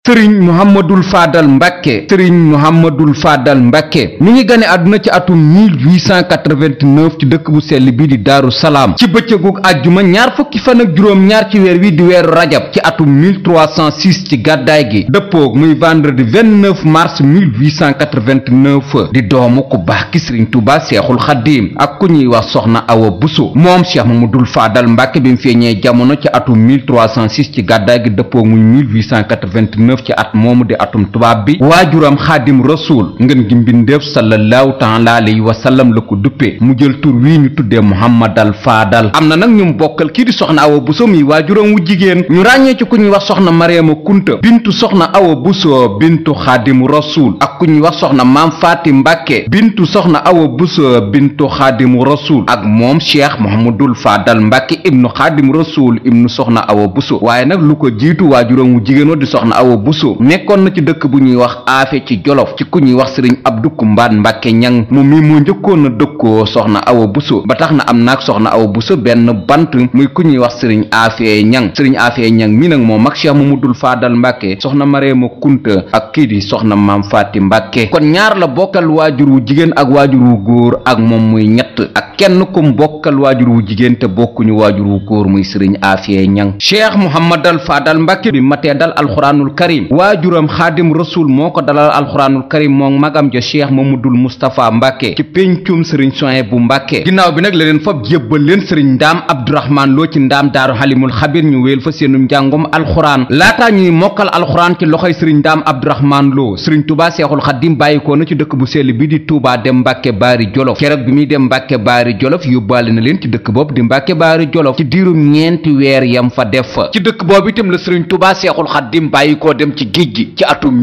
sëriñ Mouhamadul Fadal Mbàkke sëriñ Mouhamadul Fadal Mbàkke mi ngi gane àdduna ci atum 1889 ci dëkk bu sell bi di Daaru Salaam ci bëccëgug àjjuma ñaar fukki fan ak juróom-ñaar ci weer wi di weeru rajab ci atum 1306 ci gàddaay gi dëppoog muy vendredi 29 mars 1889 di doomu ku baax ki sëriñ Tuubaa Seexul Xadiim ak ku ñuy wax soxna Awa Buso moom Cheikh Mouhamadul Fadal Mbàkke bi mu feeñee jamono ci atum 1306 ci gàddaay gi dëppoog muy 1889 ci at moomu di atum tubaab bi waajuram Xaadim Rasuul ngeen gi mbindeef sallallahu taala alayhi wa sallam la ko duppee mu jël tur wii ñu tuddee Muhammadal Fadal am na nag ñu bokkal kii di soxna Awa Buso mi waajuram wu jigéen ñu ràññee ci ku ñuy wax soxna Mariama Kunta bintu soxna Awa Buso bintu Xaadim Rasuul ak ku ñuy wax soxna Maam Faati Mbàkke bintu soxna Awa Buso bintu Xaadim Rasuul ak moom Cheikh Mouhamadul Fadal Mbàkke ibnu Xaadim Rasuul ibnu soxna Awa Buso waaye nag lu ko jiitu waajuram wu jigéen wa di soxna Awa Buso nekkoon na ci dëkk bu ñuy wax aafe ci Jolof ci ku ñuy wax sëriñ Abdu Kumbaan Mbàkke ñang moom mi moo njëkkoon a dëkkoo soxna Awa Buso ba tax na am naag soxna Awa Buso benn bant muy ku ñuy wax sëriñ aafe ñang sëriñ aafe ñang mi nag moom ak Cheikh Mamadul Fadal Mbàkke soxna Mareema Kunta ak kii di soxna Maam Faati Mbàkke kon ñaar la bokkal waajur wu jigéen ak waajur wu góor ak moom muy ñett ak kenn kum bokkal waajur wu jigéen te bokkuñu waajur wu góor muy sëriñ aafe ñang Cheikh Mouhamadal Fadal Mbàkke bi matee dal alxuraanul karim waajuram Xaadim Rasuul moo ko dalal alxuraanul karim moom magam ja Cheikh Mamadul Moustapha Mbàkke ci péncum sëriñ Suhaybu Mbàkke ginnaaw bi nag la leen fab jébbal leen sëriñ Ndaam Abdourahmaan Lo ci Ndaam Daaru Halimul Xabir ñu wéel fa seenum njàngum alxuraan laataa ñuy mokkal alxuraan ci loxoy sëriñ Ndaam Abdourahmaan Lo sëriñ Tuubaa Seexul Xadiim bàyyikoo na ci dëkk bu sell bi di Tuubaa dem Mbàkke Baari Jolof keroog bi muy dem Mbàkke Baari Jolof yóbbaale na leen ci dëkk boobu di Mbàkke Baari Jolof ci diirum ñeenti weer yam fa def fa ci dëkk boobu itam la sëriñ Tuubaa Seexul Xadiim bàyyikoo dem ci géej gi ci atum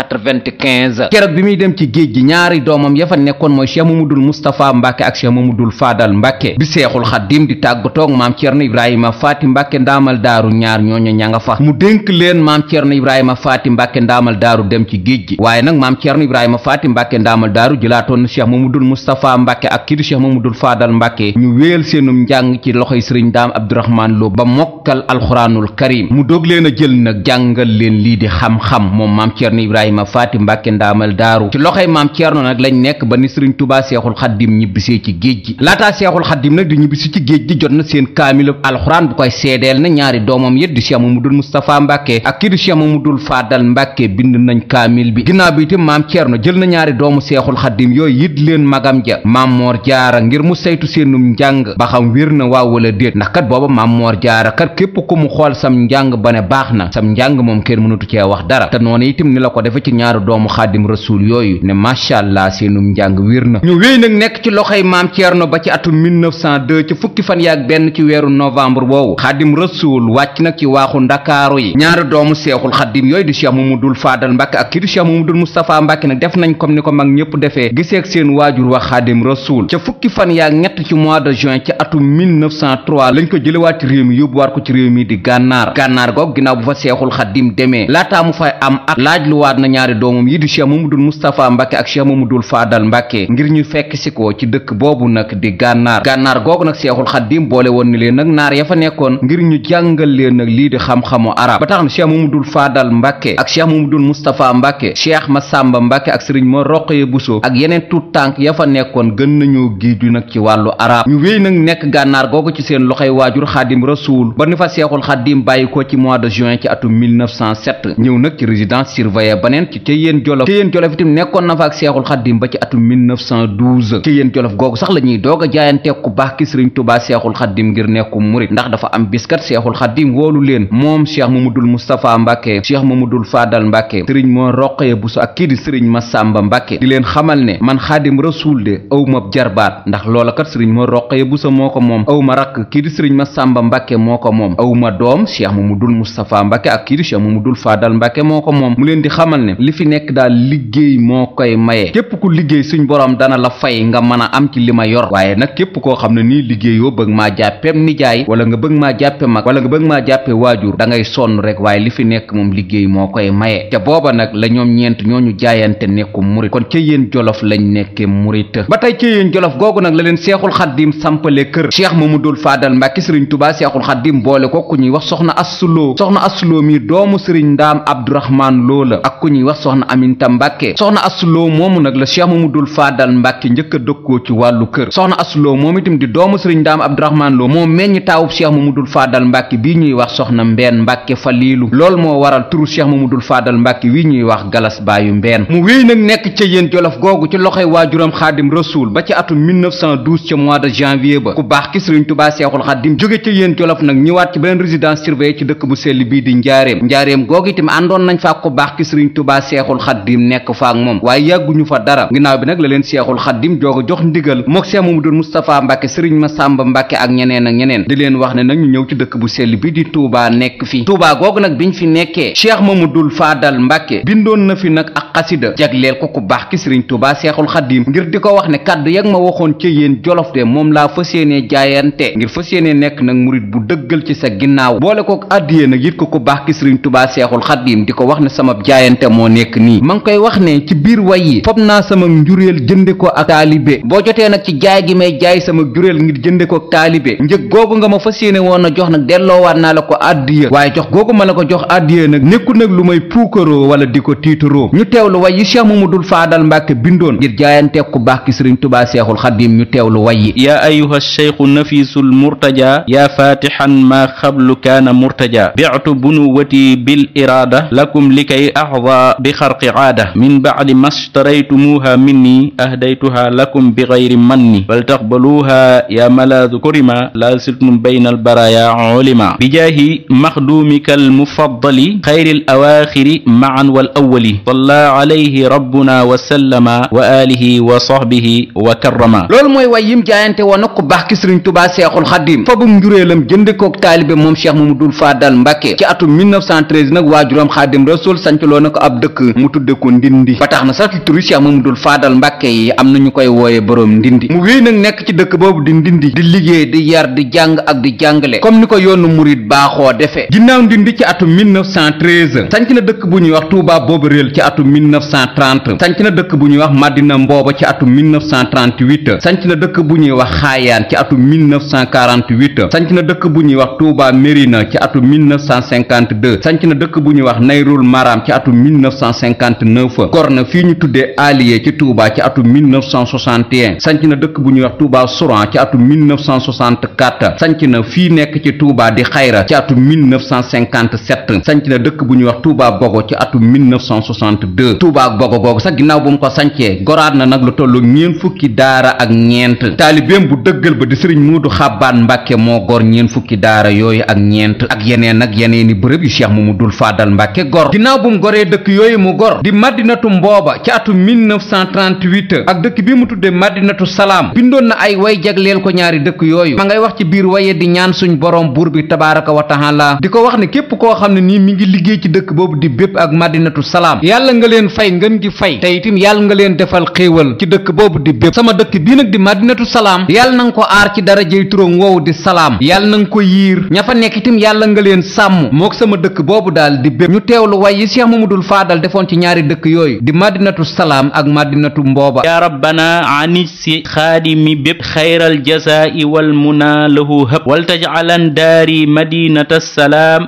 1895 keroog bi muy dem ci géej gi ñaari doomam ya fa nekkoon mooy Cheikh Mamadul Moustapha Mbàkke ak Cheikh Mamadul Fadal Mbàkke bi Seexul Xadiim di tàggatoog maam Ceerno Ibrahima Faati Mbàkke ndaamal daaru ñaar ñooñu ña nga fa mu dénk leen maam Ceerno Ibrahima Faati Mbàkke ndaamal daaru dem ci géej gi waaye nag maam Ceerno Ibrahima Faati Mbàkke ndaamal daaru jëlaatoon na Cheikh Mamadul Moustapha Mbàkke ak kii di Cheikh Mamadul Fadal Mbàkke ñu wéel seenum njàng ci loxoy sëriñ Ndaam Abdourahmaan Lo ba mokkal alxuraanul karim mu doog leen a jël nag jàngal leen lii di xam-xam moom maam Ceerno Ibrahima Faati Mbàkke ndaamal daaru ci loxoy maam Ceerno nag lañ nekk ba ni sëriñ Tuubaa Seexul Xaddim ñibbisee ci géej gi laataa Seexul Xaddim nag di ñibbisi ci géej gi jot na seen kaamilub alxuraan bu koy seedeel na ñaari doomam yit di Cheikh Mamadul Moustapha Mbàkke ak kii di Cheikh Mamadul Fadal Mbàkke bind nañ kaamil bi ginnaaw bi itam maam Ceerno jël na ñaari doomu Seexul Xaddim yooyu yit leen magam ja maam Moor Jaara ngir mu saytu seenum njàng ba xam wér na waaw wala déet ndax kat booba maam Moor Jaara kat képp ku mu xool sam njàng ba ne baax na sam njàng moom kenn mënatu cee wax dara te noonu itam ni la ko defe ci ñaari doomu Xaadim Rasuul yooyu ne macha allah seenum njàng wér na ñu wéy nag nekk ci loxoy maam Ceerno ba ci atum 1902 ci fukki fan yaak benn ci weeru novembre boobu Xaadim Rasuul wàcc nag ci waaxu ndakaaru yi ñaari doomu Seexul Xaddim yooyu di Cheikh Mamadul Fadal Mbàkke ak kii di Cheikh Mamadul Moustapha Mbàkke nag def nañ comme ni ko mag ñëpp defee giseeg seen waajur wa Xaadim Rasuul ca fukki fan yaak ñett ci mois de juin ci atum 1903 lañ ko jëlewaat ci réew mi yóbbuwaat ko ci réew mi di gànnaar goog ginnaaw bu fa Seexul Xaddim demee laataa mu fay am at laaj lu waat na ñaari doomam yi di Cheikh Mamadul Moustapha Mbàkke ak Cheikh Mamadul Fadal Mbàkke ngir ñu fekk si ko ci dëkk boobu nag di gànnaar googu nag Seexul Xaddim boole woon ni leen nag naar ya fa nekkoon ngir ñu jàngal leen nag lii di xam-xamu arab ba tax na Cheikh Mamadul Fadal Mbàkke ak Cheikh Mamadul Moustapha Mbàkke Cheikh Massamba Mbàkke ak Sëriñ Mor Roqaya Buso ak yeneen tuut tànk ya fa nekkoon gën nañoo géeju nag ci wàllu arab ñu wéy nag nekk gànnaar googu ci seen loxoy waajur Xaadim Rasuul ba ni fa Seexul Xaddim bàyyi ko ci mois de juin ci atum 1907 ñëw nag ci résidence surveillée baneen ci Ceyeen Jolof itam nekkoon na fa ak Seexul Xaddim ba ci atum 1912 Ceyeen Jolof googu sax la ñuy doog a jaayante ku baax ki Sëriñ Tuubaa Seexul Xaddim ngir nekku murit ndax dafa am biskat Seexul Xaddim woolu leen moom Cheikh Mamadul Moustapha Mbàkke Cheikh Mamadul Fadal Mbàkke Sëriñ Mor Roqaya Buso ak kii di Sëriñ Massamba Mbàkke di leen xamal ne man Xaadim Rasuul de aw ma jarbaat ndax loola kat Sëriñ Mor Roqaya Buso moo ko moom aw ma rakk kii di Sëriñ Massamba Mbàkke moo ko moom aw ma doom Cheikh Mamadul Moustapha Mbàkke ak kii di Cheikh Mamadul Fadal Mbàkke moo ko moom mu leen di xamal ne li fi nekk daal liggéey moo koy maye képp ku liggéey suñ borom dana la fay nga mën a am ci li ma yor waaye nag képp koo xam ne nii liggéeyoo bëgg maa jàppeem nijaay wala nga bëgg maa jàppe mag wala nga bëgg maa jàppe waajur da ngay sonn rek waaye li fi nekk moom liggéey moo koy maye te booba nag la ñoom ñeent ñooñu jaayante nekku murit kon ca yéen jolof lañ nekke murit ba tey ca yéen jolof googu nag la leen Seexul Xaddim sampale kër Cheikh Mamadul Fadal Mbàkke Sëriñ Tuubaa Seexul Xaddim boole ko ku ñuy wax soxna Assuloo mi doomu sëriñ ndaam abdourahman loo la ak ku ñuy wax soxna aminta mbàkke soxna asuloo moomu nag la cheikh mamadul faadal mbàkke njëkk a dëkkoo ci wàllu kër soxna asuloo moom itam di doomu sëriñ ndaam abdourahman loo moo meññ taawub cheikh mamadul faadal mbàkke bii ñuy wax soxna mbeen mbàkke faliilu lool moo waral turu cheikh mamadul faadal mbàkke wi ñuy wax galas baayu mbeen mu wéy nag nekk ca yéen jolof googu ci loxoy waajuram xaadim rasuul ba ci atum 1912 ca mois de janvier ba ku baax ki sëriñ tubaa seexul xaadim jóge ca yéen jolof nag ñëwaat ci beneen résidence surveillée ci dëkk bu sell bii di njaareem googu itam àndoon nañ fa ku baax ki sëriñ tubaa seexul xaadim nekk fa ak moom waaye yàgguñu fa dara ginnaaw bi nag la leen seexul xaadim joog a jox ndigal mook seex mamadul mustapha mbàkke sëriñ masamba mbàkke ak ñeneen di leen wax ne nag ñu ñëw ci dëkk bu sell bi di tuubaa nekk fi tuubaa googu nag biñ fi nekkee cheikh mamadul faadal mbàkke bindoon na fi nag ak xasida jagleel ko ku baax ki sëriñ tubaa seexul xaadim ngir di ko wax ne kàddu yag ma waxoon ca yéen jolof de moom laa fas yéenee jaayante ngir fas yéenee nekk nag murit bu dëggal ci sa ginnaaw boole kook àddiyee nag yit ko ku baax ki sëriñ tubaa seexul xaadim di ko wax ne sama jaayante moo nekk nii ma ngi koy wax ne ci biir way yi fob naa sama njureel jënde ko ak taalibe boo jotee nag ci jaay gi may jaay sama jureel ngir jënde ko ak taalibe njëg googu nga ma fas yéene woon a jox nag delloowaat naa la ko àddiya waaye jox googu ma la ko jox àddiya nag nekkul nag lu may puukaroo wala di ko tiitaroo ñu teewlu way yi cheikh mamadul faadal mbàkke bindoon ngir jaayante ku baax ki sëriñ tubaa seexul xaadim ñu teewlu way yi yaa ayuha cheikhu nafisul murtaja yaa fatixan maa xablu kaana murtaja bi'tu bunuwati bil iraada lakum likay axda bi xarqi aada min bacdi mastaraytumuuha minni ahdaytuha lakum bi gayri manni bal taqbaluuha yaa malaadu kurima laa siltum bayna albaraya ulima bijaahi maxduumika almufaddali xayri alawaaxiri macan wal awwali salla alayhi rabbuna wa sallama wa alihi wa sahbihi wa karrama loolu mooy way yim jaayante woon nag ku baax ki sëriñ tubaa seexul xaadim fa bu njuréelam jënd kook taalibe moom cheikh mamadul faadal mbàkke ci atum 1913 nag waajuram xaadim rasul sancloo na ko ab dëkk mu tudde ko ndindi ba tax na sax ci turu cheikh mamadul faadal mbàkke yi am na ñu koy wooye boroom ndindi mu wéy nag nekk ci dëkk boobu di ndindi di liggéey di yar di jàng ak di jàngale comme ni ko yoonu murit baaxoo defee ginnaaw ndindi ci atum 1913 sanc na dëkk bu ñuy wax tuubaa boobu réel ci atum 1930 sanc na dëkk bu ñuy wax madina mbooba ci atum 1938 sanc na dëkk bu ñuy wax xaayaan ci atum 1948 sanc na dëkk bu ñuy wax tuubaa mérina ci atum 1952 sanc na dëkk bu ñuy wax nayrul maram ci atum 1959 gor na fii ñu tuddee aliye ci tuubaa ci atum 1961 sanc na dëkk bu ñuy wax tuubaa souran ci atum 1964 sanc na fii nekk ci tuubaa di xayra ci atum 1957 sanc na dëkk bu ñuy wax tuubaa bogo ci atum 1962 tuubaa ak bogo googu sax ginnaaw bu mu ko sancee goraat na nag lu tollu ñeen fukki daara ak ñeent taalibeem bu dëggal ba di sëriñ muudu xabbaan mbàkke moo gor ñeen fukki daara yooyu ak ñeent ak yeneeni bërëb yu cheikh mamadul faadal mbàkke gor ginnaaw bu mu goree dëkk yooyu mu gor di madinatu mbooba ci atum 1938 ak dëkk bi mu tudde madinatu salaam bindoon na ay way jagleel ko ñaari dëkk yooyu ma ngay wax ci biir waye di ñaan suñ borom buur bi tabaaraka wa taala di ko wax ne képp koo xam ne nii mi ngi liggéey ci dëkk boobu di bépp ak madinatu salaam yàlla nga leen fay ngeen gi fay te itam yàlla nga leen defal xéewal ci dëkk boobu di bépp sama dëkk bii nag di madinatu salaam yàlla na nga ko aar ci darajey turam woowu di salaam yàlla na nga ko yiir ña fa nekk itam yàlla nga leen sàmm mook sama dëkk boobu daal di bépp ñu teewlu way yi cheikh mamadul faadal defoon ci ñaari dëkk yooyu di madinatu salaam ak madinatu mbooba ya rabbana ani si xaadimi bépp xayral jazaa'i wal muna lahu hëb wal tajcalan daari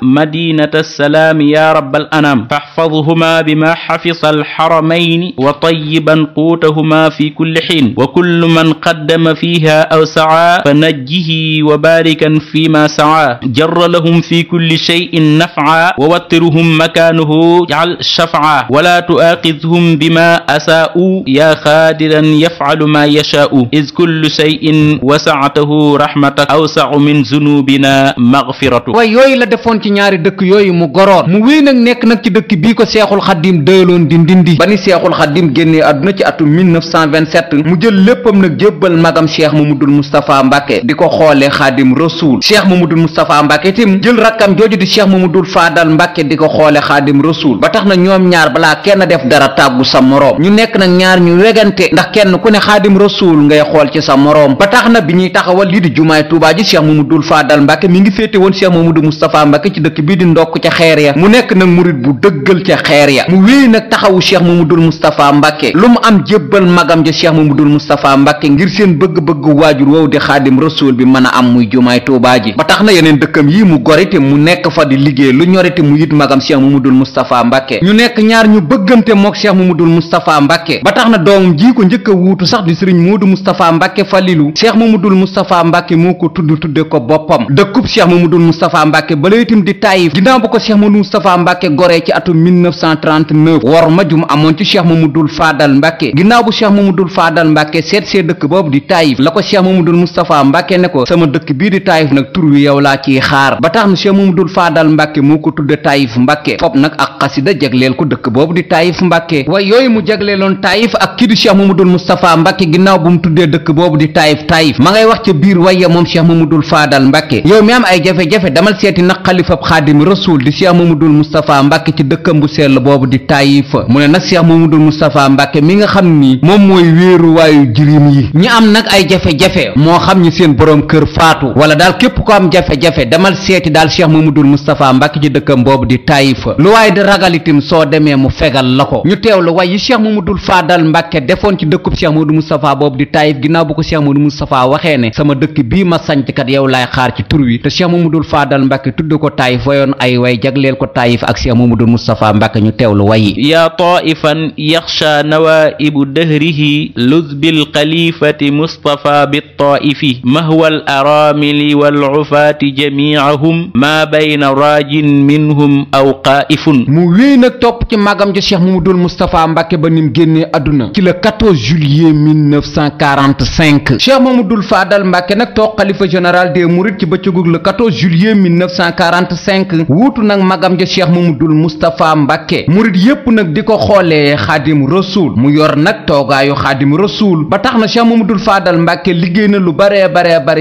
madinata salaam ya rabbal anam faxfadhuma bima xafisa alxaramayni wa tayiban quutahuma fi kulli xiin wa kullu man qaddama fiha aw saca fa najjihi wa baarikan fima saca jarra lahum fi kulli cheyin nafca wa wattiruhum makaanuhu jcal shafca wala tuaaxidhum bima asaa'u yaa xaadiran yafcalu ma yashaa'u iz kullu cheyin wasactahu rahmatak awsacu min zunubina magfiratu way yooyu la defoon ci ñaari dëkk yooyu mu goroon mu wéy nag nekk nag ci dëkk bii ko seexul xaddim dëloon di ndindi ba ni seexul xaddim génnee àdduna ci atum 1927 mu jël léppam nag jébbal magam cheikh mamadul moustapha mbàkke di ko xoolee xaadim rasuul cheikh mamadul moustapha mbàkke tim jël rakkam jooju di cheikh mamadul faadal mbàkke di ko xoole xaadim rasuul ba tax na ñoom ñaar balaa kenn def dara tàggu sa moroom ñu nekk nag ñaar ñu wegante ndax kenn ku ne xaadim rasuul ngay xool ci sa moroom ba tax na bi ñuy taxawal lii di jumaay tuubaa ji cheikh mamadul faadal mbàkke mi ngi féete woon cheikh mamadou moustapha mbàkke ci dëkk bii di ndokk ca xeer ya mu nekk nag murit bu dëggal ca xeer ya mu wéy nag taxawu cheikh mamadul moustapha mbàkke lu mu am jébbal magam ja cheikh mamadul moustapha mbàkke ngir seen bëgg-bëgg waajur woowu di xaadim rasuul bi mën a am muy jumaay tuubaa ji ba tax na yeneen dëkkam yi mu gorite mu nekk fa di liggéey lu ñorite mu wuutu it magam cheikh mamadul moustapha mbàkke ñu nekk ñaar ñu bëggante mook cheikh mamadul moustapha mbàkke ba tax na doomam ji ko njëkk a wuutu sax di sëriñ moodu moustapha mbàkke falilu cheikh mamadul moustapha mbàkke moo ko tudde ko boppam dëkkub cheikh mamadul moustapha mbàkke bala itam di taayif ginnaaw ba ko cheikh mamadul moustapha mbàkke goree ci atum 1939 wor ma jum amoon ci cheikh mamadul faadal mbàkke ginnaaw bu cheikh mamadul faadal mbàkke seet see dëkk boobu di taayif la ko cheikh mamadul moustapha mbàkke ne ko sama dëkk bii di taayif nag tur wi yow laa ciy xaar ba tax na cheikh mamadul faadal mbàkke moo ko tudde taayif mbàkke fop nag ak xasida jagleel ko dëkk boobu di taayif mbàkke waaye yooyu mu jagleeloon taayif ak kii di cheikh mamadul moustapha mbàkke ginnaaw bu mu tuddee dëkk boobu di taayif ma ngay wax ca biir waya moom cheikh mamadul faadal mbàkke yow mi am ay jafe-jafe damal seeti nag xalifab xaadim rasul di cheikh mamadul moustapha mbàkke ci dëkkam bu sell boobu di taayif mu ne nag cheikh mamadul moustapha mbàkke mi nga xam ni moom mooy wéeruwaayu jirim yi ñi am nag ay jafe-jafe moo xam ñi seen boroom kër faatu wala daal képp ko am jafe-jafe damal seeti daal cheikh mamadul moustapha mbàkke ci dëkkam boobu di taayif lu waaye di ragal itam soo demee mu fegal la ko ñu teewlu way yi cheikh mamadul faadal mbàkke defoon ci dëkkub cheikh mamadul moustapha boobu di taayif ginnaaw bu ko cheikh mamadul moustapha waxee ne sama dëkk bii ma sanc kat yow laay xaar ci tur wi te cheikh mamadul faadal mbàkke tudd ko taayif wayoon ay way jagleel ko taayif ak cheikh mamadul moustapha mbàkke ñu teewlu way yi yaa taifan yaxsha nawaibu dahrihi luz bil xalifati mustafa bi taifi mahwa al aramili wal ufaati jamiahum ma bayna raajin minhum aw qaifun mu wéy nag topp ci magam ja cheikh mamadul moustapha mbàkke ba nim génnee àdduna ci le 14 juillet 1945 cheikh mamadul faadal mbàkke nag toog xalifa général des mourides ci bëccëgug le 14 juillet 1945 wuutu nag magam ja cheikh mamadul moustapha mbàkke murid yépp nag di ko xoolee xaadim rasul mu yor nag toogaayu xaadim rasul ba tax na cheikh mamadul faadal mbàkke liggéey na lu bare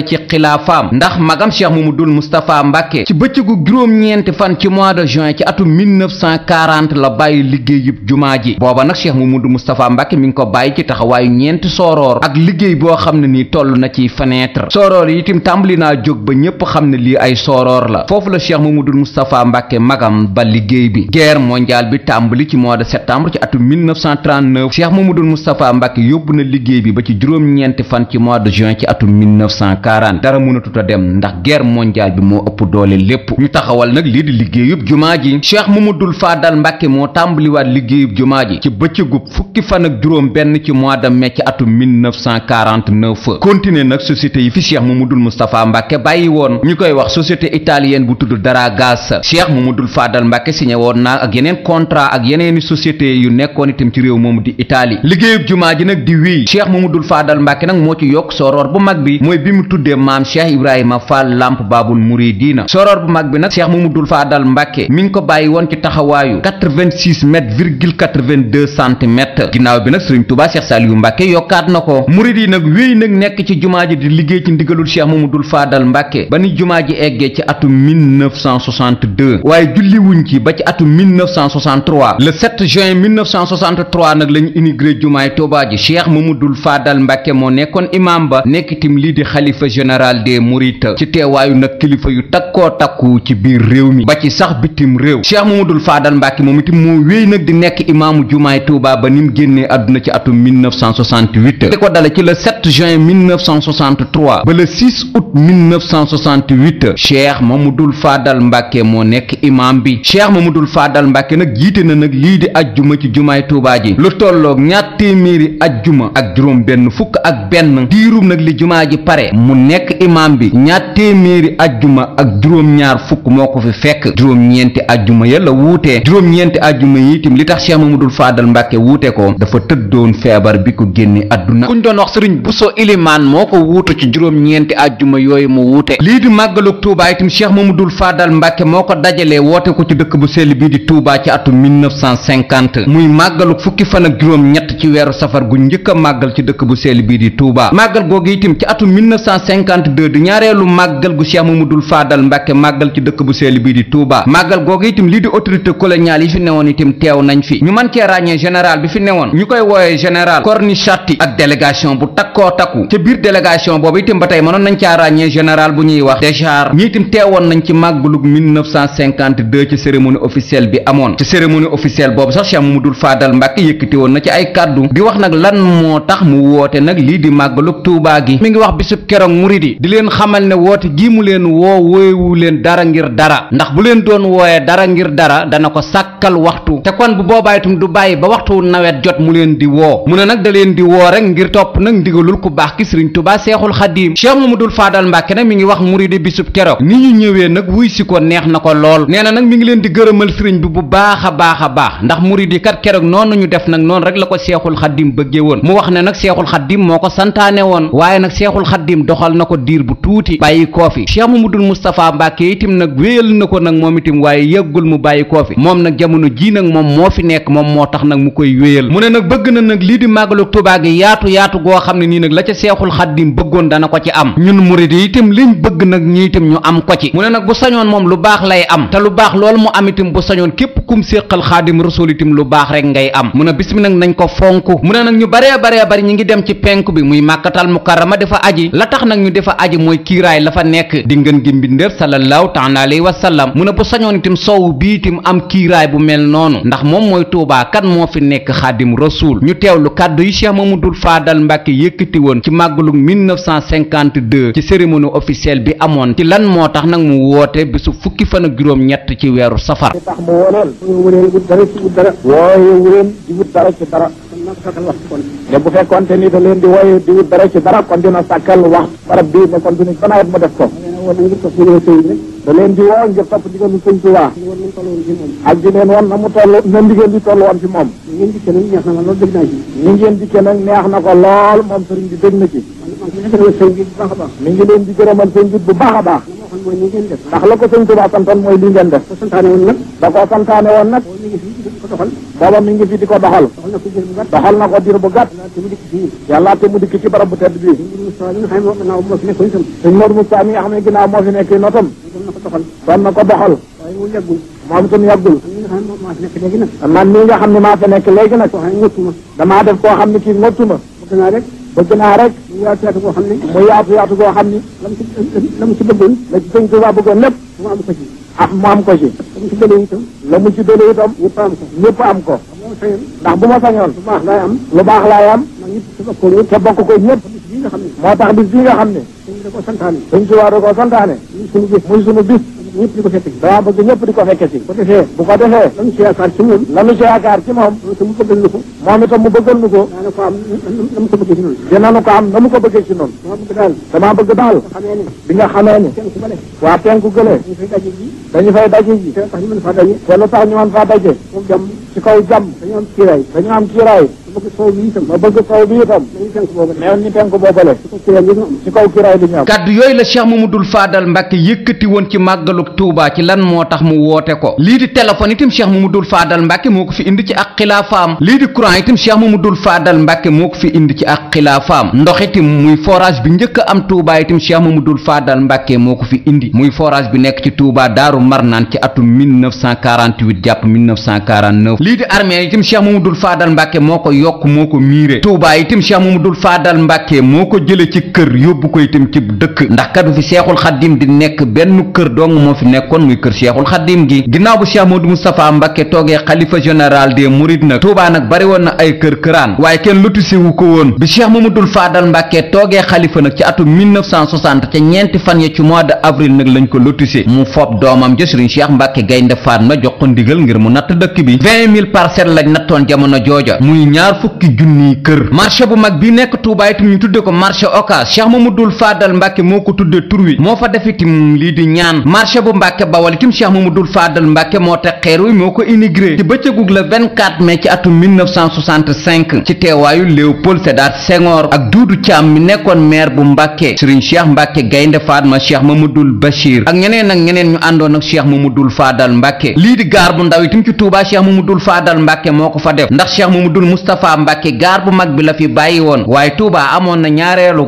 ci xilaafaam ndax magam cheikh mamadul moustapha mbàkke ci bëccëgu juróom-ñeenti fan ci mois de juin ci atum 1940 la bàyyi liggéey yëpp jumaa ji booba nag cheikh mamadul moustapha mbàkke mi ngi ko bàyyi ci taxawaayu ñeenti sooroor ak liggéey boo xam ne nii toll na ci fenêtre sooroor yi itam tàmbali naa jóg ba ñépp xam ne lii ay sooroor la foofu la cheikh mamadul moustapha mbàkke magam ba liggéey bi guerre mondiale bi tàmbali ci mois de septembre ci atum 1939 cheikh mamadul moustapha mbàkke yóbbu na liggéey bi ba ci juróom-ñeenti fan ci mois de juin ci atum 1940 dara mënatut a dem ndax guerre mondiale bi moo ëpp doole lépp ñu taxawal nag lii di liggéeyub jumaa ji cheikh mamadul faadal mbàkke moo tàmbaliwaat liggéeyub jumaa ji ci bëccëgub fukki fan ak juróom benn ci mois de mai ci atum 1949 continué nag société yi fi cheikh mamadul moustapha mbàkke bàyyi woon ñu koy wax société italienne bu tudd Daragas cheikh mamadul faadal mbàkke signé woon naa ak yeneen contrat ak yeneeni société yu nekkoon itam ci réew moomu di Italie liggéeyub jumaa ji nag di wéy cheikh mamadul faadal mbàkke nag moo ci yokk sooroor bu mag bi mooy bi mu tuddee maam cheikh ibrahima fall lamp baabul muridina sooroor bu mag bi nag cheikh mamadul faadal mbàkke mi ngi ko bàyyi woon ci taxawaayu 86 mètres virgule 82 centimètres ginnaaw bi nag sëriñ Tuubaa cheikh Saliou mbàkke yokkaat na ko murid yi nag wéy nag nekk ci jumaa ji di liggéey ci ndigalul cheikh mamadul faadal mbàkke ba ni jumaa ji eggee ci atum 1962 waaye julli wuñ ci ba ci atum 1963 le 7 juin 1963 nag lañu inauguré jumaay Tuubaa ji cheikh mamadul faadal mbàkke moo nekkoon imam ba nekk itam lii di xalifa général des mourides ci teewaayu nag kilifa yu takkoo takku ci biir réew mi ba ci sax bitim réew cheikh mamadul faadal mbàkke moom itam moo wéy nag di nekk imaamu jumaay Tuubaa ba nim génnee àdduna ci atum 1968 di ko dale ci le 7 juin 1963 ba le 6 août 1968 cheikh mamadul faadal mbàkke moo nekk imaam bi cheikh mamadul faadal mbàkke nag jiite na nag lii di ajjuma ci jumaay Tuubaa ji lu tolloog ñaar téeméeri ajjuma ak juróom benn fukk ak benn diirum nag li jumaa ji pare mu nekk imaam bi ñaar téeméeri ajjuma ak juróom-ñaar fukk moo ko fi fekk juróom-ñeenti ajjuma ya la wuutee juróom-ñeenti ajjuma yi itam li tax cheikh mamadul faadal mbàkke wuute ko dafa tëddoon feebar bi ko génne àdduna kuñ doon wax sëriñ Buso Ilimaan moo ko wuutu ci juróom-ñeenti ajjuma yooyu mu wuute lii di màggalug Tuubaa itam cheikh mamadul faadal mbàkke moo ko dajalee woote ko ci dëkk bu sell bii di Tuubaa ci atum 1950 muy màggalug fukki fan ak juróom ñett ci weeru safar gu njëkk a màggal ci dëkk bu sell bii di Tuubaa màggal googu itam ci atum 1952 di ñaareelu màggal gu cheikh mamadul faadal mbàkke màggal ci dëkk bu sell bii di Tuubaa màggal googu itam lii di autorité coloniale yi fi newoon itam teew nañ fi ñu mën cee ràññee général bi fi newoon ñu koy wooyee général Cornichatti ak délégation bu takkoo takku ca biir délégation boobu itam ba tey mënoon nañ caa ràññee général bu ñuy wax Déchar ñi itam teewoon nañ ci màggalug 1952 ci cérémonie officielle bi amoon ci cérémonie officielle boobu sax cheikh mamadul faadal mbàkke yëkkati woon na ci ay kàddu di wax nag lan moo tax mu woote nag lii di màggalug Tuubaa gi mi ngi wax bisub keroog murid yi di leen xamal ne woote gii mu leen woo wooyewu leen dara ngir dara ndax bu leen doon doon wooye dara ngir dara dana ko sàkkal waxtu te kon bu boobaa itam du bàyyi ba waxtu nawet jot mu leen di woo mu ne nag da leen di woo rek ngir topp nag ndigalul ku baax ki sëriñ Tuubaa Seexul Xadiim Cheikh Mamadul Faadal Mbàkke nag mi ngi wax muridi bisub keroog ni ñu ñëwee nag wuy si ko neex na ko lool nee na nag mi ngi leen di gërëmal sëriñ bi bu baax a baax ndax muridi kat keroog noonu ñu def nag noonu rek la ko Seexul Xadiim bëggee woon mu wax ne nag Seexul Xadiim moo ko santaane woon waaye nag Seexul Xadiim doxal na ko diir bu tuuti bàyyi koo fi Cheikh Mamadul Moustapha Mbàkke itam nag wéyal na ko nag moom itam waaye yëggul mu bàyyi koo fi moom nag jamono ji nag moom moo fi nekk moom moo tax nag mu koy wéyal mu ne nag bëgg na nag lii di màggalu Tuubaa gi yaatu goo xam ne nii nag la ca Seexul Xadiim bëggoon dana ko ci am ñun murid yi itam liñ bëgg nag ñu itam ñu am ko ci mu ne nag bu sañoon moom lu baax lay am te lu baax loolu mu am itam bu sañoon képp kum séqal Xaadim Rasuul itam lu baax rek ngay am mu ne bis mi nag nañ ko fonk mu ne nag ñu baree bari ñi ngi dem ci penk bi muy Màkkatal Mukarrama dafa aji la tax nag ñu dafa aji mooy kiiraay la fa nekk di ngeen gi mbindeef sallallahu taala alayhi wa sallam mu ne bu sañoon itam sow bi itam am kiiraay bu mel noonu ndax moom mooy Tuubaa kan moo fi nekk Xaadim Rasuul ñu teewlu kàddu yi Cheikh Mamadou Fadal Mbàkke yëkkati woon ci màggalu 1952 ci cérémonie officielle bi amoon ci lan moo tax nag mu woote bisu fukki fan ak juróom ñett ci weeru safar tax mu wóoleel wut dara ci wut dara wooye wuleen di wut dara ci dara ne bu fekkoonte ni da leen di wooye di wut dara ci dara kon dina sàkkal wax barab bii ne kon dina ba nawet mu def ko da leen di woo ngir topp ndigalu Sëñ Tuubaa ak di leen wan na mu toll na ndigal di toll woon ci moom ni ngeen dikkee nag neex na ko lool moom sëriñ bi dégg na ci mi ngi leen di gërëmal sëñ bi bu baax a baax ndax la ko Sëñ Tuubaa santoon mooy li ngeen def da koo santaane woon nag booba mi ngi fi di ko doxal doxal na ko diir bu gàtt yàlla te mu dikk ci barab bu tedd bii sëñ Modou Moustapha mi nga xam ne ginnaaw moo fi nekk notam doon na ko doxal moom itam yàggul man mii nga xam ne maa fi nekk léegi nag damaa def koo xam ne kii ngottuma bëgg naa rek mu yaatu goo xam ne la mu ci bëggoon la ci Sëñ Tuubaa bëggoon lépp mu am ko ci mu am ko ci la mu ci dolee itam ñëpp am ko ndax bu ma sañoon lu baax laay am te bokk ko ñëpp moo tax bis bii nga xam ne Sëñ Tuubaa da koo santaane muy sunu bis ñëpp di ko fekke si dama bëgg ñëpp di ko fekke si bu ko defee lañu ci yaakaar ci moom moom itam mu bëggal nu ko dinañu ko am na mu ko bëggee ci noonu dama bëgg daal bi nga xamee ni waa penku gëlee dañu fay daje ji te lu tax ñu mën faa daje ci kaw jàmm dañu am kiiraay ma bëgg sow bi itam neew ñi penku boobale ci kaw kiiraay li ñu am kàddu yooyu la Cheikh Mamadou Fadal Mbàkke yëkkati woon ci màggalu Tuubaa ci lan moo tax mu woote ko lii di téléphone itam Cheikh Mamadou Fadal Mbàkke moo ko fi indi ci ak xilaafaam lii di courant itam Cheikh Mamadou Fadal Mbàkke moo ko fi indi ci ak xilaafaam ndox itam muy forage bi njëkk a am Tuubaa itam Cheikh Mamadou Fadal Mbàkke moo ko fi indi muy forage bi nekk ci Tuubaa Daaru Marnaan ci atum 1948 jàpp 1949 lii di armée itam Cheikh Mamadou Fadal Mbàkke moo ko yokk moo ko miire Tuubaa itam Cheikh Mamadou Fadal Mbàkke moo ko jële ci kër yóbbu ko itam ci dëkk ndax kat fi Seexul Xaddim di nekk benn kër dong moo fi nekkoon muy kër Seexul Xaddim gi ginnaaw bu Cheikh Modou Moustapha Mbàkke toogee xalifa général des mourides nag Tuubaa nag bari woon na ay kër-këraan waaye kenn lotissé wu ko woon bi Cheikh Mamadou Fadal Mbàkke toogee xalifa nag ci atum 1960 ca ñeenti fan ya ci mois de avril nag lañ ko lotissé mu fob doomam ja Sëriñ Cheikh Mbàkke Gaynde Fatma jox ko ndigal ngir mu natt dëkk bi 20 000 parcelles lañ nattoon jamono jooja muy ñaar fukki junniy kër marché bu mag bi nekk Tuubaa itam ñu tudde ko marché Ocass Cheikh Mamadou Fadal Mbàkke moo ko tudde tur wi moo fa def itam lii di ñaan marché bu Mbàkke Bawal itam Cheikh Mamadou Fadal Mbàkke moo teg xeer wi moo ko inauguré ci bëccëgug le 24 mai ci atum 1965 ci teewaayu Léopold Sédar Senghor ak Doudou Thiam mi nekkoon maire bu Mbàkke Serigne Cheikh Mbàkke Gaynde Fatma Cheikh Mamadou Bachir ak ñeneen ñu àndoon ak Cheikh Mamadou Fadal Mbàkke lii di gaar bu ndaw itam ci Touba Cheikh Mamadou Fadal Mbàkke moo ko fa def ndax Cheikh Mamadou Moustapha Mbàkke gaar bu mag bi la fi bàyyi woon waaye Touba amoon na ñaareelu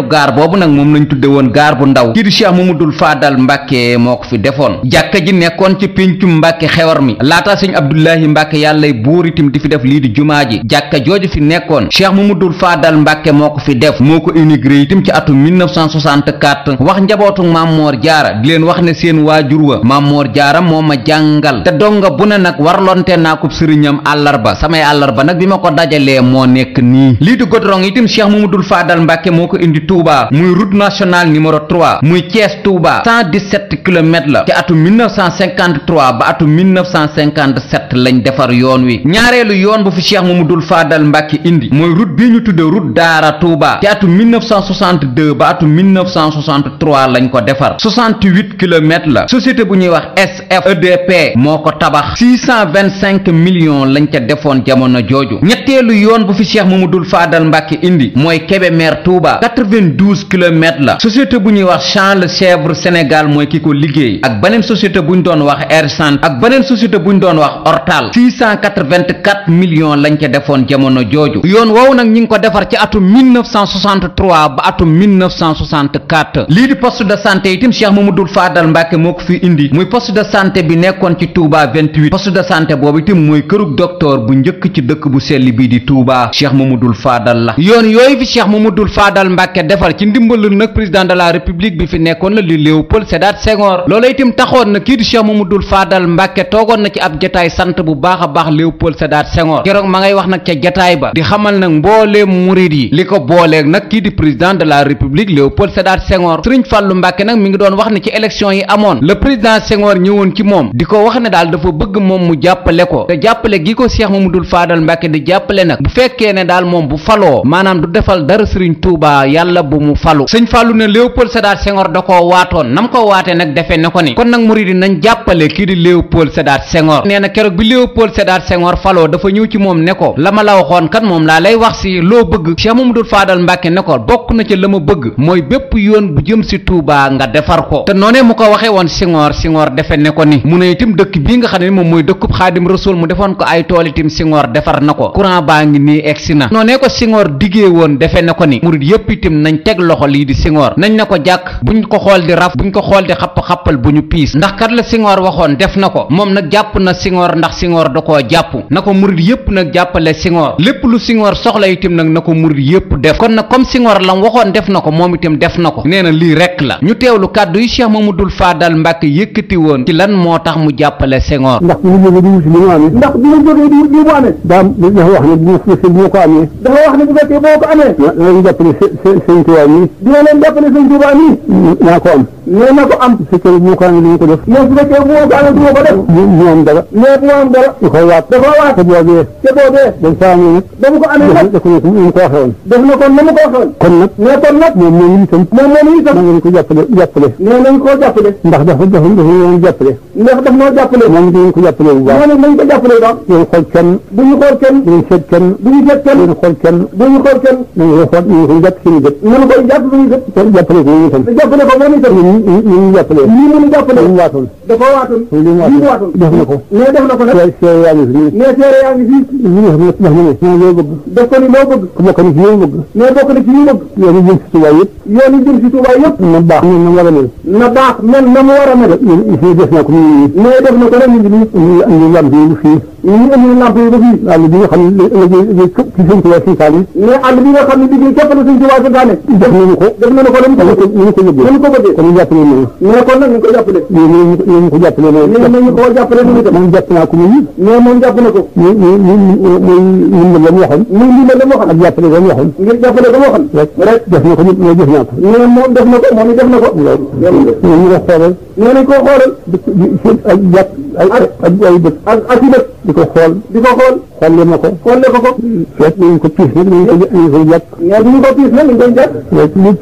gaar boobu nag moom lañ tudde woon gaar bu ndaw kii di Cheikh Mamadou Fadal Mbàkke moo ko fi defoon jàkka ji nekkoon ci péncum Mbàkke xewar mi laata sëñ Abdoulahi Mbàkke yàllay buur itam di fi def lii di jumaa ji jàkka jooju fi nekkoon Cheikh Mamadou Fadal Mbàkke moo ko fi def moo ko inauguré itam ci atum 1964 wax njabootu Mammoor Jaara di leen wax ne seen waajur wa Mammoor Jaara moo ma jàngal te donga bu ne nag warlonte naa ko sëriñam àllarba samay àllarba nag bi ma ko dajalee moo nekk nii. lii di goudron itam Cheikh Mamadou Fadal Mbàkke moo ko indi Touba muy route nationale numéro 3 muy Thiès Touba 117 kilomètres la ci atum 1953 ba atum 1957 lañ defar yoon wi. ñaareelu yoon bu fi Cheikh Mamadou Fadal Mbàkke indi mooy route bii ñu tudde route Daara Touba ci atum 1962 ba atum 1963 lañ ko defar 68 kilomètres la. société bu ñuy wax SFEDP moo ko tabax 625 millions lañ ca defoon jamono jooju. ñetteelu yoon bu fi Cheikh Mamadou Fadal Mbàkke indi mooy Kébémer Touba 92 kilomètres la. société bu ñuy wax Champ Le Chèvre Sénégal mooy ki ko liggéey ak beneen société bu ñu doon wax Hersant ak beneen société bu ñu doon wax Ortal 684 millions lañ ca defoon jamono jooju. yoon woowu nag ñi ngi ko defar ci atum 1963 ba atum 1964. lii di poste de santé itam Cheikh Mamadou Fadal Mbàkke moo ko fi indi muy poste de santé bi nekkoon ci Touba 28 poste de santé boobu itam mooy kërug docteur bu njëkk ci dëkk bu sell bii di Touba Cheikh Mamadou Fadal la. yoon yooyu fi Cheikh Mamadou Fadal Mbàkke defar ci ndimbalul nag président de la république bi fi nekkoon la li Léopold Sédar Senghor loola itam taxoon na kii di Cheikh Mamadou Fadal Mbàkke toogoon na ci ab jataay sant bu baax a baax Léopold Sédar Senghor keroog ma ngay wax nag ca jataay ba di xamal nag mbooleem murid yi li ko booleeg nag kii di président de la république Léopold Sédar Senghor Sëriñ Fàllu Mbàkke nag mi ngi doon wax ne ci élection yi amoon le président Senghor ñëwoon ci moom di ko wax ne daal dafa bëgg moom mu jàppale ko te jàppale gi ko Cheikh Mamadou Fadal Mbàkke di jàppale nag bu fekkee ne daal moom bu faloo maanaam du defal dara Sëriñ Tuubaa yàlla bu mu falu sëñ Fàllu ne Léopold Sédar Senghor da koo waatoon nam ko waatee nag defee ne ko ni kon nag murid yi nañ jàppale kii di Léopold Sédar Senghor nee na keroog bi Léopold Sédar Senghor faloo dafa ñëw ci moom ne ko la ma la waxoon kat moom laa lay wax si loo bëgg Cheikh Mamadou Fadal Mbàkke ne ko bokk na ci la ma bëgg mooy bépp yoon bu jëm si Touba nga defar ko te noonee mu ko waxee woon Senghor defe ne ko ni mu ne itam dëkk bii nga xam ne moom mooy dëkkub Xaadim Rasuul mu defoon ko ay tool itam Senghor defar na ko courant baa ngi nii egsi na noonee ko Senghor diggee woon defe ne ko ni murid yépp itam nañ teg loxo lii di Senghor nañ na ko jàkk buñ ko xool di raf buñ ko xool di xapp-xappal bu ñu piis ndax kat la Senghor waxoon def na ko moom nag jàpp na Senghor ndax Senghor da koo jàpp na ko murid yépp nag jàppale Senghor lépp lu Senghor soxla itam nag na ko murid yépp def kon nag comme Senghor lam waxoon def na ko moom itam def na ko nee na lii rek la ñu teewlu kàddu yi Cheikh Mamadou Fadal Mbàkke yëkkati woon ci lan moo tax mu jàppale Senghor ndax bu ñu jógee di wut li mu amee ndax bu ñu jógee di wut li mu amee dafa wax ne bu ma ko amee dafa wax ne bu fekkee boo ko amee dinañ jàppale sëñ Tuubaa mi dina leen jàppale sëñ Tuubaa mi naa ko am nee na ko am su fekkee bu ma ko amee du ma ko def mais su fekkee bu ma ko amee du ma ko def mu am dara mais bu ma am dara da koy waat dafa waat te boobee dañ saa amee nag ba mu ko amee nag def na ko mu ko waxee woon def na ko na mu ko waxee woon kon nag mais kon nag moom itam na ngeen ko jàppale nee nañ koo jàppale ndax dafa ñoo jàppale ndax daf ñoo jàppale moom dañ ko jàppale bu baax nañ ko jàppale bu baax duñu xool kenn duñu xool kenn duñu seet kenn duñu seet kenn duñu xool kenn duñu xool kenn nañu ko xool ñu ko jàpp suñu gët nañu koy jàpp suñu gët kon jàppale ko moom itam jàppale ko moom itam ñu jàppale lii mënu jàppale ñu waatoon dafa waatoon lii waatoon def na ko nee def na ko nag seere yaa ngi fi nee seere yaa ngi fi ñu wax na ne loo bëgg def ko ni loo bëgg ko bokk ni ci yow bëgg nee bokk ni ci yow bëgg yoonu jëm si Tuubaa yëpp yoonu jëm si Tuubaa yëpp na baax na mu war a mel na baax mel na mu war a mel fii def na ko nee def na ko nag ñu ngi nii andi lamp yi fii ñu andi lamp yi ba fii àll bi nga xam ne ci sëñ Tuubaa si saali mais àll bi nga xam ne liggéey képp la sëñ Tuubaa si saali def nañu ko dañu ko bëggee kon ñu jàppale ñu mais kon nag ñu ko jàppale ñu ko jàppale ñu ko jàppale ñu itam moom jàpp naa ko muy mais moom jàpp na ko muy ndimbal la mu waxoon muy ndimbal la mu waxoon ak jàppale la mu waxoon ngir jàppale la mu waxoon rek def na ko nit mooy def naa ko mais moom def na ko moom it def na ko ñu ko xoolal nee nañ koo xoolal ak jàpp ay bët ak i bët di ko xool xolle ma ko xolle ko feet nañ ko piis nag nañ koy jàpp mais duñu ko piis nag nañ koy jàpp lépp lu mu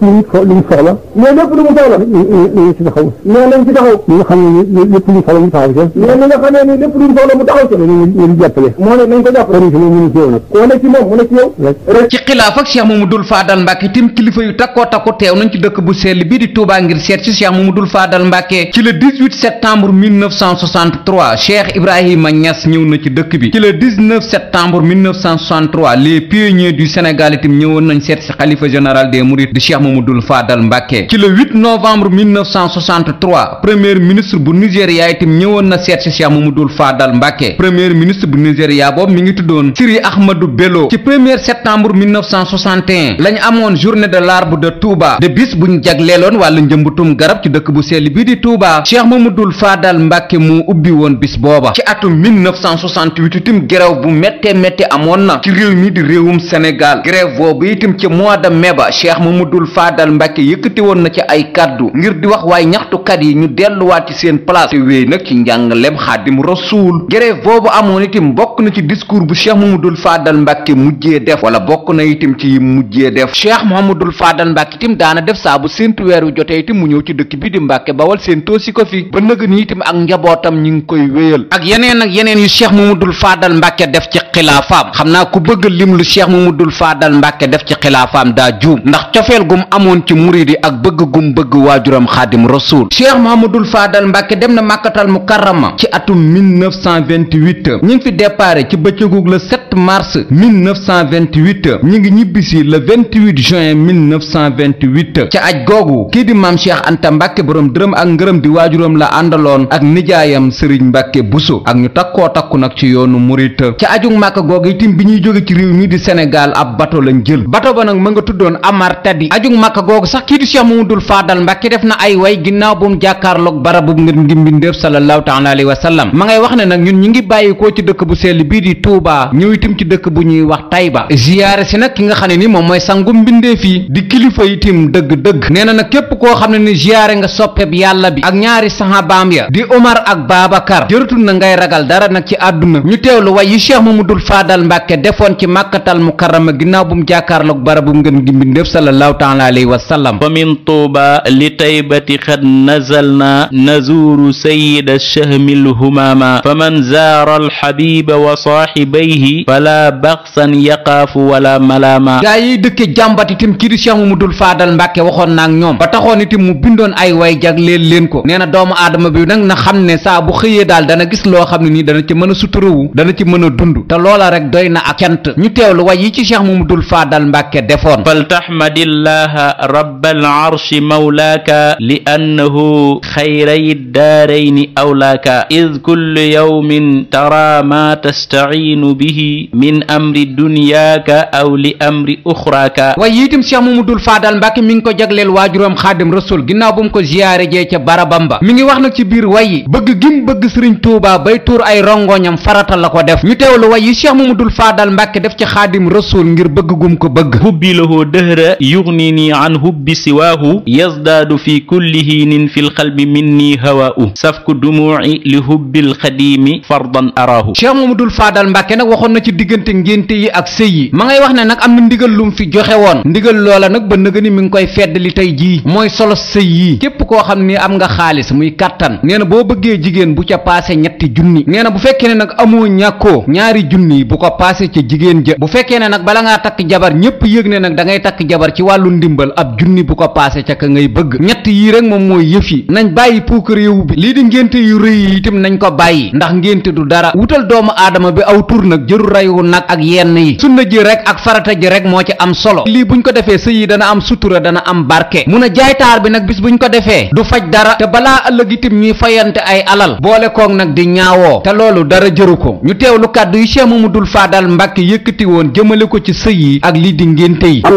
soxla mais lépp lu mu soxla nañ ci taxaw mais nañ ci taxaw ñi nga xam ne lépp lu mu soxla mu taxaw ci mais ñi nga xam ne lépp lu mu soxla mu taxaw ci ñu jàppale moo ne nañ ko jàppale ci moom mu ne ci yow nag koo ne ci moom mu ne ci yow rek ci xilaaf ak Cheikh Mamadou Fadal Mbàkke tim kilifa yu takkoo takku teew nañ ci dëkk bu sell bii di Touba ngir seet ci Cheikh Mamadou Fadal Mbàkke ci le 18 septembre 1963 Cheikh Ibrahima Niass ñëw na ci dëkk bi ci le 19 septembre 1963 les pionniers du Sénégal itam ñëwoon nañ seet ci xalifa général des Mourides di Cheikh Mamadou Fadal Mbàkke ci le 8 novembre 1963 premier ministre bu Nigéria itam ñëwoon na seet ci Cheikh Mamadou Fadal Mbàkke premier ministre bu Nigéria boobu mi ngi tuddoon Siri Ahmadou Bello ci 1er septembre 1961 lañ amoon journée de l'arbre de Touba de bis buñ jagleeloon wàllu njëmbutum garab ci dëkk bu sell bii di Touba Cheikh Mamadou Fadal Mbàkke mu ubbi woon bis booba ci atum 1968 itam gerew bu méttee métti amoon na ci réew mi di réewum Sénégal. grève boobu itam ci mois de mai ba Cheikh Mamadou Fadal Mbacke yëkkati woon na ci ay kaddu ngir di wax waaye ñaxtukat yi ñu delluwaat ci seen place te wéy nag ci njàngaleem Xaadim Rasuul. grève boobu amoon itam bokk na ci discours bu Cheikh Mamadou Fadal Mbacke mujjee def wala bokk na itam ci yi mujjee def. Cheikh Mamadou Fadal Mbacke itam daana def saa bu séentu weer wi jotee itam mu ñëw ci dëkk bi di Mbacke Bawal séentoo si ko fi ba nëg ni itam ak njabootam ñi ngi koy wéyal ak yeneen yu Cheikh Mamadou Fadal Mbacke def ci xilaafaam. xam naa ku bëgg lim lu Cheikh Mamadou Fadal Mbacke def ci xilaafaam daa juum ndax cofeel gum amoon ci muridi ak bëgg gum bëgg waajuram Xaadim Rasuul. Cheikh Mamadou Fadal Mbacke dem na Makkatal Mukarrama ci atum 1928 ñi ngi fi déparé ci bëccëgug le 7 mars 1928 ñi ngi ñibbisi le 28 juin 1928 ca aj googu kii di maam Cheikh Anta Mbacke borom dërëm ak ngërëm di waajuram la àndaloon ak nijaayam Serigne Mbacke Bousso ak ñu takkoo takku nag ci yoonu murit ca ajug Màkka googu itam bi ñuy jóge ci réew mi di Sénégal ab bato lañ jël bato ba nag ma nga tuddoon Amar Tadi. ajug Màkka googu sax kii di Cheikh Mamadou Fadal Mbacke def na ay way ginnaaw bu mu jàkkaarloog barabu ngir ngi mbindeef sallallahu taala alayhi wa sallam ma ngay wax ne nag ñun ñi ngi bàyyikoo ci dëkk bu sell bii di Touba ñëw itam ci dëkk bu ñuy wax Tayba ziyaare si nag ki nga xam ne ni moom mooy sangu mbindeef yi di kilifa itam dëgg-dëgg nee na nag képp koo xam ne ni ziyaare nga soppeb yàlla bi ak ñaari sahabaam ya di Omar ak Babacar jëratul na ngay ragal dara nag ci àdduna ñu teewlu way yi Cheikh Mamadou Fadal Mbacke defoon ci Makkatal Mukarrama ginnaaw bu mu jàkkaarloog barabu ngeen gi mbindeef sallallahu taala alayhi wa sallam. wa min Tuuba li Taybati xad nazalna nazuuru sayyida shahmil humama faman zaara alxabiba wa saaxibayhi fala baxsan yaqaafu wala malaama. gaa yi dëkke jàmbat itam kii di Cheikh Mamadou Fadal Mbacke waxoon naag ñoom ba taxoon itam mu bindoon ay way jagleel leen ko nee na doomu aadama bi nag na xam ne saa bu xëyee daal dana gis loo xam ne nii dana ci mën a suturawu dana ci mën a dund te loola rek doy na ak cant ñu teewlu way yi ci Cheikh Mamadou Fadal Mbacke defoon. faltaxmadillaha rabbal arshi mawlaaka li annahu xayray daarayni awlaaka id kullu yawmin tara ma tastaciinu bihi min amri dunyaaka aw li amri uxraaka. way yi itam Cheikh Mamadou Fadal Mbacke mi ngi ko jagleel waajuram Xaadim Rasul ginnaaw bu mu ko ziyaare jee ca barabam ba mi ngi wax nag ci biir way yi bëgg gim bëgg Sëriñ Tuubaa bay tuur ay rongoñam farata la ko def ñu teewlu way yi Cheikh Mamadou Fadal Mbacke def ci Xaadim Rasul ngir bëgg gum ko bëgg. hubbi lahu dëhra yugnini an hubbi siwaahu yazdaadu fi kulli hiinin fi lqalbi minni hawaa'u safku dumuuci li hubbil xadiimi fardan araahu. Cheikh Mamadou Fadal Mbacke nag waxoon na ci diggante ngénte yi ak sëy yi ma ngay wax ne nag am na ndigal lum fi joxe woon ndigal loola nag ba nëga ni mi ngi koy fedd li tey jii mooy solo sëy yi képp koo xam ni am nga xaalis muy kàttan nee na boo bëggee jigéen bu ca paase ñetti junni nee na bu fekkee ne nag amoo ñàkkoo ñaari junni bu ko paase ca jigéen ja bu fekkee ne nag bala ngaa takk jabar ñépp yëg ne nag da ngay takk jabar ci wàllu ndimbal ab junni bu ko paase ca ka ngay bëgg ñett yii rek moom mooy yëf yi nañ bàyyi puukaréewu bi lii di ngénte yu rëy yi itam nañ ko bàyyi ndax ngénte du dara wutal doomu aadama bi aw tur nag jëru reyu nag ak yenn yi sunna ji rek ak farata ji rek moo ci am solo lii buñ ko defee sëy yi dana am sutura dana am barke mun a jaaytaar bi nag bis buñ ko defee du faj dara te balaa ëllëg itam ñuy fayante ay alal boole koog nag di ñaawoo te loolu dara jëru ko ñu teewlu kàddu yi Cheikh Mamadou Fadal Mbacke yëkkati woon jëmale ko ci sëy yi ak lii di ngénte yi. am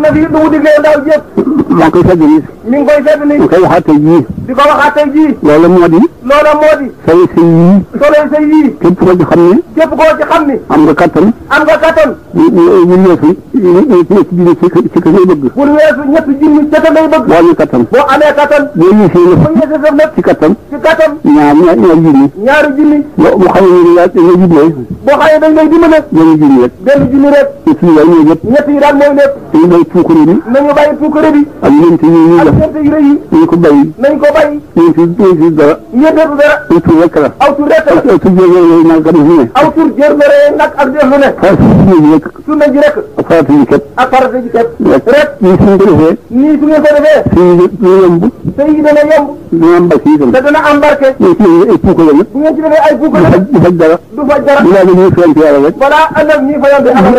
na fi lu mu digle woon daaw jépp maa ngi koy fedd nii mi ngi koy fedd nii di ko waxaat tey jii loolu moo di solo sëy yii képp koo ci xam ne am nga kattan ñu weesu ñetti junni ci ka ngay bëgg bul weesu ñetti junni ci ka ngay bëgg boo amee kattan boo amee kattan boo yësee sa lépp ci kattan ñaari junni mu xam ne yaa nga jubloo boo xamee dañ lay dimbale benn junni rek ñett yi daal mooy lépp ñett yi daal mooy lépp dañu bàyyi puukare bi ak ñeent yu rëy yi nañ ko bàyyi ñeent dara aw tur rek la aw tur jër nag ak def lu ne aw tur jër nag ak def lu ne sunna ji rek ak farata ji ket rek nii su ngeen ko defee sëy yi dana yomb dana am barke itam te dana am barke ay puukare nag bu ngeen ci defee ay puukare du faj dara balaa ëllëg ñuy fayante alal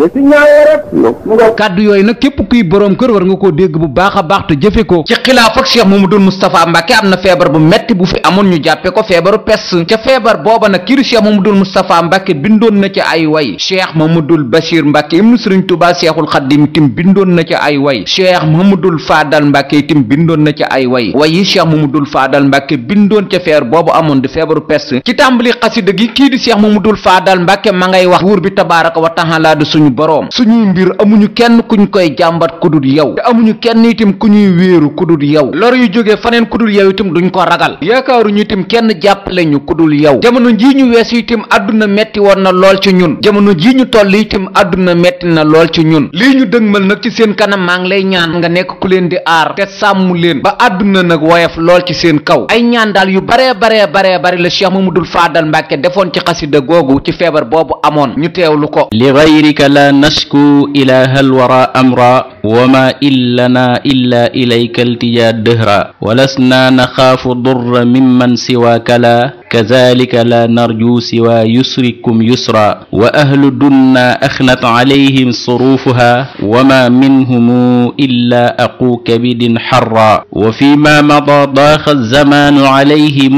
rek ñaawoo rek mu ngo kàddu yooyu nag képp kuy boroom kër war nga koo dégg bu baax a baax te jëfe ko ci xilaaf ak Cheikh Mamadou Moustapha Mbacke am na feebar bu metti bu fi amoon ñu jàppe ko feebaru pes ca feebar booba nag kii Cheikh Mamadou Moustapha Mbacke bindoon na ci ay way Cheikh Mamadou Bachir Mbacke ibnu Sëriñ Tuubaa Seexul Xaddim tim bindoon na ci ay way Cheikh Mamadou Fadal Mbacke tim bindoon na ci ay way yi Cheikh Mamadou Fadal Mbacke bindoon ca feer boobu amoon di feebaru pes ci tàmbali xasida xasida gi kii di Cheikh Mamadou Fadal Mbàkke ma ngay wax buur bi tabaaraka wa taala di suñu boroom suñuy mbir amuñu kenn kuñ koy jàmbat kudul yow te amuñu kenn itam ku ñuy wéeru kudul yow lor yu jógee faneen kudul yow itam duñ ko ragal yaakaaruñu itam kenn jàppale ñu kudul yow jamono jii ñu weesu itam àdduna metti woon na lool ci ñun jamono jii ñu toll itam àdduna metti na lool ci ñun lii ñu dëgmal nag ci seen kanam maa ngi lay ñaan nga nekk ku leen di aar te sàmm leen ba àdduna nag woyof lool ci seen kaw ay ñaan daal yu bare bari la Cheikh Mamadou Fadal Mbàkke defoon ci xasida googu ci feebar boobu amoon ñu teewlu ko li gayrika la nashku ilaha alwara amra wama illana illa ilayka iltija dëhra walasna naxaafu durra mimman siwaaka la kazalika la narju siwa yusrikum yusra wa ahlu dunna axnat alayhim surufuha wama minhum illa aqu kabidin xarra wa fima mada daaxa alzamanu alayhim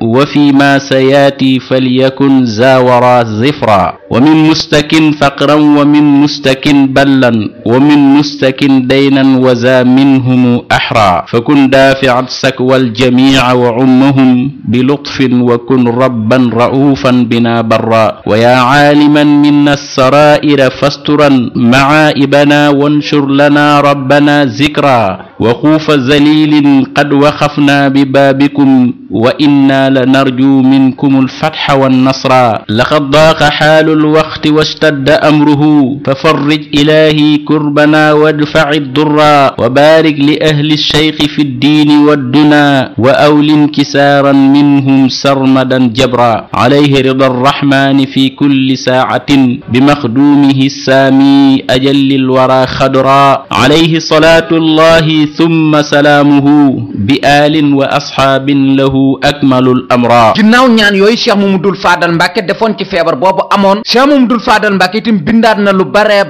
wa fima sayaati falyakun zawara zifra wa min mustakin faqran wa min mustakin ballan wa min mustakin daynan wa za minhum axra fakun daafiat sakwa aljamica wa ummahum bilutfin wa kun rabban ra'ufan bina barra wa yaa caaliman minna alsaraa'ira fasturan macaa'ibana wanshur lana rabbana zikra wa xuufa zalilin qad waxafna bibaabikum wa inna la narju minkum alfatxa wannasra laqad daaqa xaalu alwaqti washtadda amruhu fafarrij ilaahi kurbana wadfaci durra wa baarik li ahli alsheyqi fi ddiini wadduna wa awlin kisaaran minhum sarmadan jabra alayhi rida arrahmani fi kulli saacatin bimaxduumihi saami ajalli alwara xadra alayhi salaatu allahi thumma salaamuhu bi aalin wa asxaabin lahu akmalul amra ginnaaw ñaan yooyu Cheikh Mamadou Fadal Mbàkke defoon ci feebar boobu amoon Cheikh Mamadou Fadal Mbàkke itam bindaat na lu bare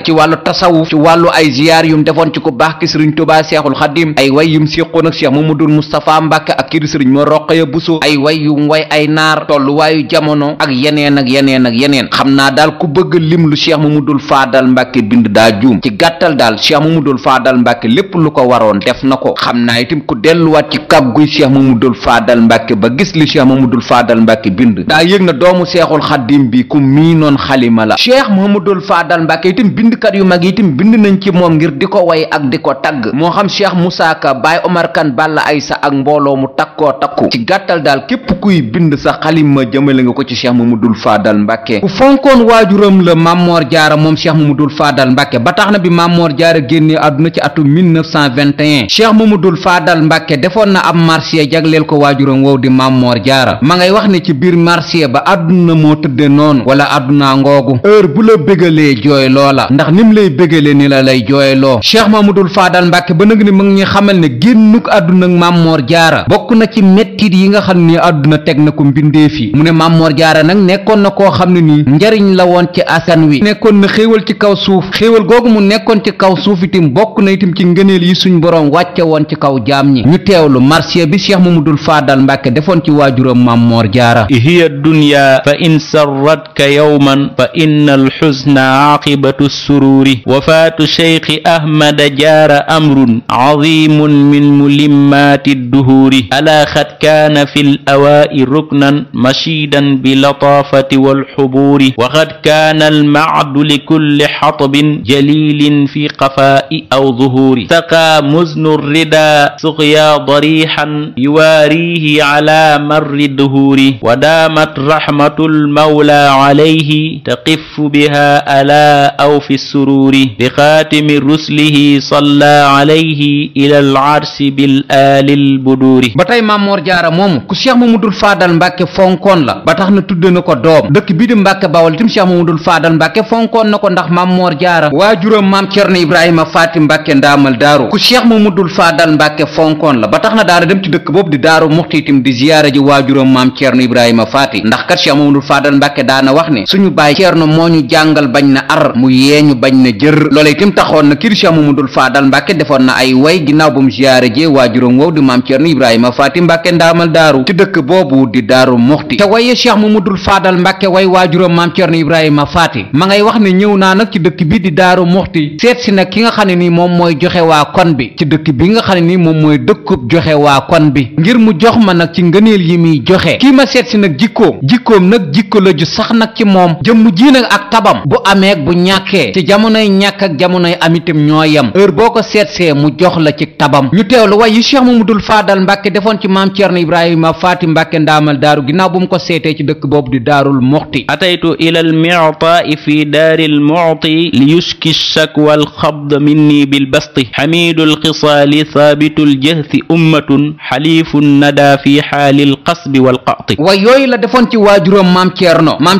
ci wàllu tasawuf ci wàllu ay ziyaar yum defoon ci ku baax ki Sëriñ Tuubaa Seexul Xadim ay way yum séqoon ak Cheikh Mamadou Moustapha Mbàkke ak kii di Sëriñ Mor Roqaya Buso ay way yum way ay naar tolluwaayu jamono ak yeneen xam naa daal ku bëgg lim lu Cheikh Mamadou Fadal Mbàkke bind daa juum ci gàttal daal Cheikh Mamadou Fadal Mbàkke lépp lu ko waroon def na ko xam naa itam ku delluwaat ci kàgguy Cheikh Mamadou Fadal Mbàkke ba gis li Cheikh Mamadou Fadal Mbàkke bind daa yëg na doomu Seexul Xadim bi ku miinoon xalima la Cheikh Mamadou Fadal Mbàkke itam bindkat yu mag itam bind nañ ci moom ngir di ko way ak di ko tagg moo xam Cheikh Moussa Ka Baye Omar Kane Balla Aysa ak mbooloo mu takkoo takku ci gàttal daal képp kuy bind sa xalima jëmale nga ko ci Cheikh Mamadou Fadal Mbàkke ku fonkoon waajuram la Mamor Jaara moom Cheikh Mamadou Fadal Mbàkke ba tax na bi Mamor Jaara génnee àdduna ci atum 1921 Cheikh Mamadou Fadal Mbàkke defoon na ab marché jagleel ko waajuram wow di Mamor Jaara ma ngay wax ne ci biir marché ba àdduna moo tëdde noonu wala àdduna ngoogu heure bu la bégalee jooy loola ndax nim lay bégalee ni la lay jooyloo Cheikh Mamadou Fadal Mbàkke ba nag ni mu ngi ñuy xamal ne génnuk àdduna ak Mamor Jaara bokk na ci mettit yi nga xam ne àdduna teg na ko mbindeef yi mu ne Mamor Jaara nag nekkoon na koo xam ne nii njariñ la woon ci askan wi nekkoon na xéewal ci kaw suuf xéewal googu mu nekkoon ci kaw suuf itam bokk na itam ci ngëneel yi suñ boroom wàcce woon ci kaw jaam ñi ñu teewlu marsiya bi Cheikh Mamadou Fadal Mbàkke defoon ci waajuram Mamor Jaara hiya dunya fa in sarratka yawman fa inna alxusna aqibatu sururi wafaatu cheikhi ahmada jaara amrun azimun min mulimmaati duhuri ala xad kaana fi l awaa'i ruknan mashidan bi lataafati walxubuuri wa xad kaana almacdu likulli xatabin jalilin fi qafaa'i aw zuhuuri saqaa muznu rida suqya darixan yuwaarihi ala marri duhuuri wa daamat raxmatu lmawla alayhi taqifu biha ala aw fi suruuri bi xaatimi ruslihi salla alayhi ila alarsi bil aalil buduuri ba tey Mamor Jaara moomu ku Cheikh Mamadou Fadal Mbàkke fonkoon la ba tax na tudde na ko doom dëkk bii di Mbàkke Bawol tim Cheikh Mamadou Fadal Mbàkke fonkoon na ko ndax Mamor Jaara waajuram maam Cerno Ibrahima Faati Mbàkke ndaamal daaru ku Cheikh Mamadou Fadal Mbàkke fonkoon la ba tax na daana dem ci dëkk boobu di daaru muxti itam di ziyaara ji waajuram maam Cerno Ibrahima Faati ndax kat Cheikh Mamadou Fadal Mbàkke daana wax ne suñu baay Cerno moo ñu jàngal bañ na ar mu yeeñu bañ na jër loola itam taxoon na kii Cheikh Mamadou Fadal Mbàkke defoon na ay way ginnaaw ba mu ziyaara ji waajuram wow di maam Cerno Ibrahima Faati Mbàkke ndaamal daaru ci dëkk boobu di daaru muxti te waye cheikh mamadul faadal mbàkke way waajuram maam cerno ibrahima faati ma ngay wax ne ñëw naa nag ci dëkk bi di daaru muxti seet si nag ki nga xam ne nii moom mooy joxe waa kon bi ci dëkk bi nga xam ne nii moom mooy dëkkub joxe waa kon bi ngir mu jox ma nag ci ngëneel yi muy joxe kii ma seet si nag jikkoom nag jikko la ju sax nag ci moom jëmm ji nag ak tabam bu amee bu ñàkkee ci jamonoy ñàkk ak jamonoy amitam ñoo yem heure boo ko seetsee mu jox la ci tabam ñu teewlu way yi cheikh mamadul faadal mbàkke defoon ci maam cerno ibrahima faati mbàkke ndaamal daaru ginnaaw bu mu ko seetee ci dëkk boobu di daarul muxti ataytu ila almi'ta'i fi daari almu'ti li yushki shakwa alxabd minni bilbasti xamidul xisaali thaabitul jahthi ummatun xaliifun nada fi xaalil qasbi walqati way yooyu la defoon ci waajuram maam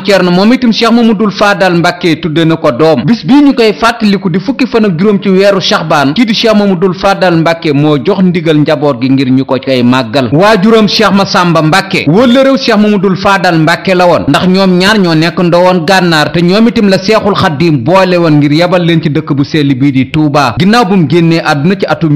Thierno moom itam cheikh mamadul faadal mbàkke tudde na ko doom bis bii ñu koy fàttaliku di fukki fan ak juróom ci weeru Shaxbaan kii di cheikh mamadul faadal mbàkke moo jox ndigal njaboot gi ngir ñu ko koy màggal waajuram cheikh Masamba mbàkke wólla réew cheikh mamadul faadal mbàkke la woon ndax ñoom ñaar ñoo nekk ndowoon gànnaar te ñoom itam la seexul xaddiim boole woon ngir yebal leen ci dëkk bu sell bii di Touba ginnaaw bu mu génnee àdduna ci atum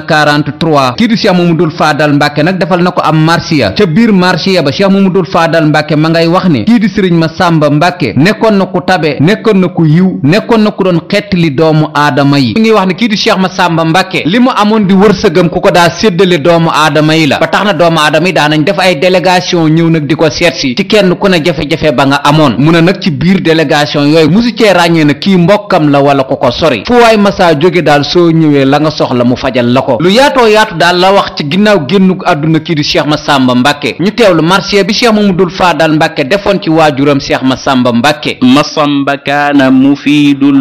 1943 kii di cheikh mamadul faadal mbàkke nag defal na ko am marsiya ca biir marsiya ba cheikh mamadul faadal mbàkke ma ngay wax ne kii di sëriñ Masamba mbàkke nekkoon na ku tabe nekkoon na ku yiw nekkoon na ku doon xettali doomu aadama yi mi ngi wax ne kii di cheikh Masamba mbàkke li mu amoon di wërsëgam ku ko daa séddale doomu aadama yi la ba tax na doomu aadama yi daanañ def ay délégation ñëw nag di ko seetsi ci kenn ku ne jafe-jafe ba nga amoon mu ne nag ci biir délégation yooyu musu cee ràññee na kii mbokkam la wala ku ko sori fu waay masaa jóge daal soo ñëwee la nga soxla mu fajal la ko lu yaatoo yaatu daal la wax ci ginnaaw génnuk àdduna kii di cheikh Masamba mbàkke ñu teewlu marché bi cheikh mamadul faadal mbàkke defoon ci waajuram cheikh Masamba mbàkke masamba kaana mufiidul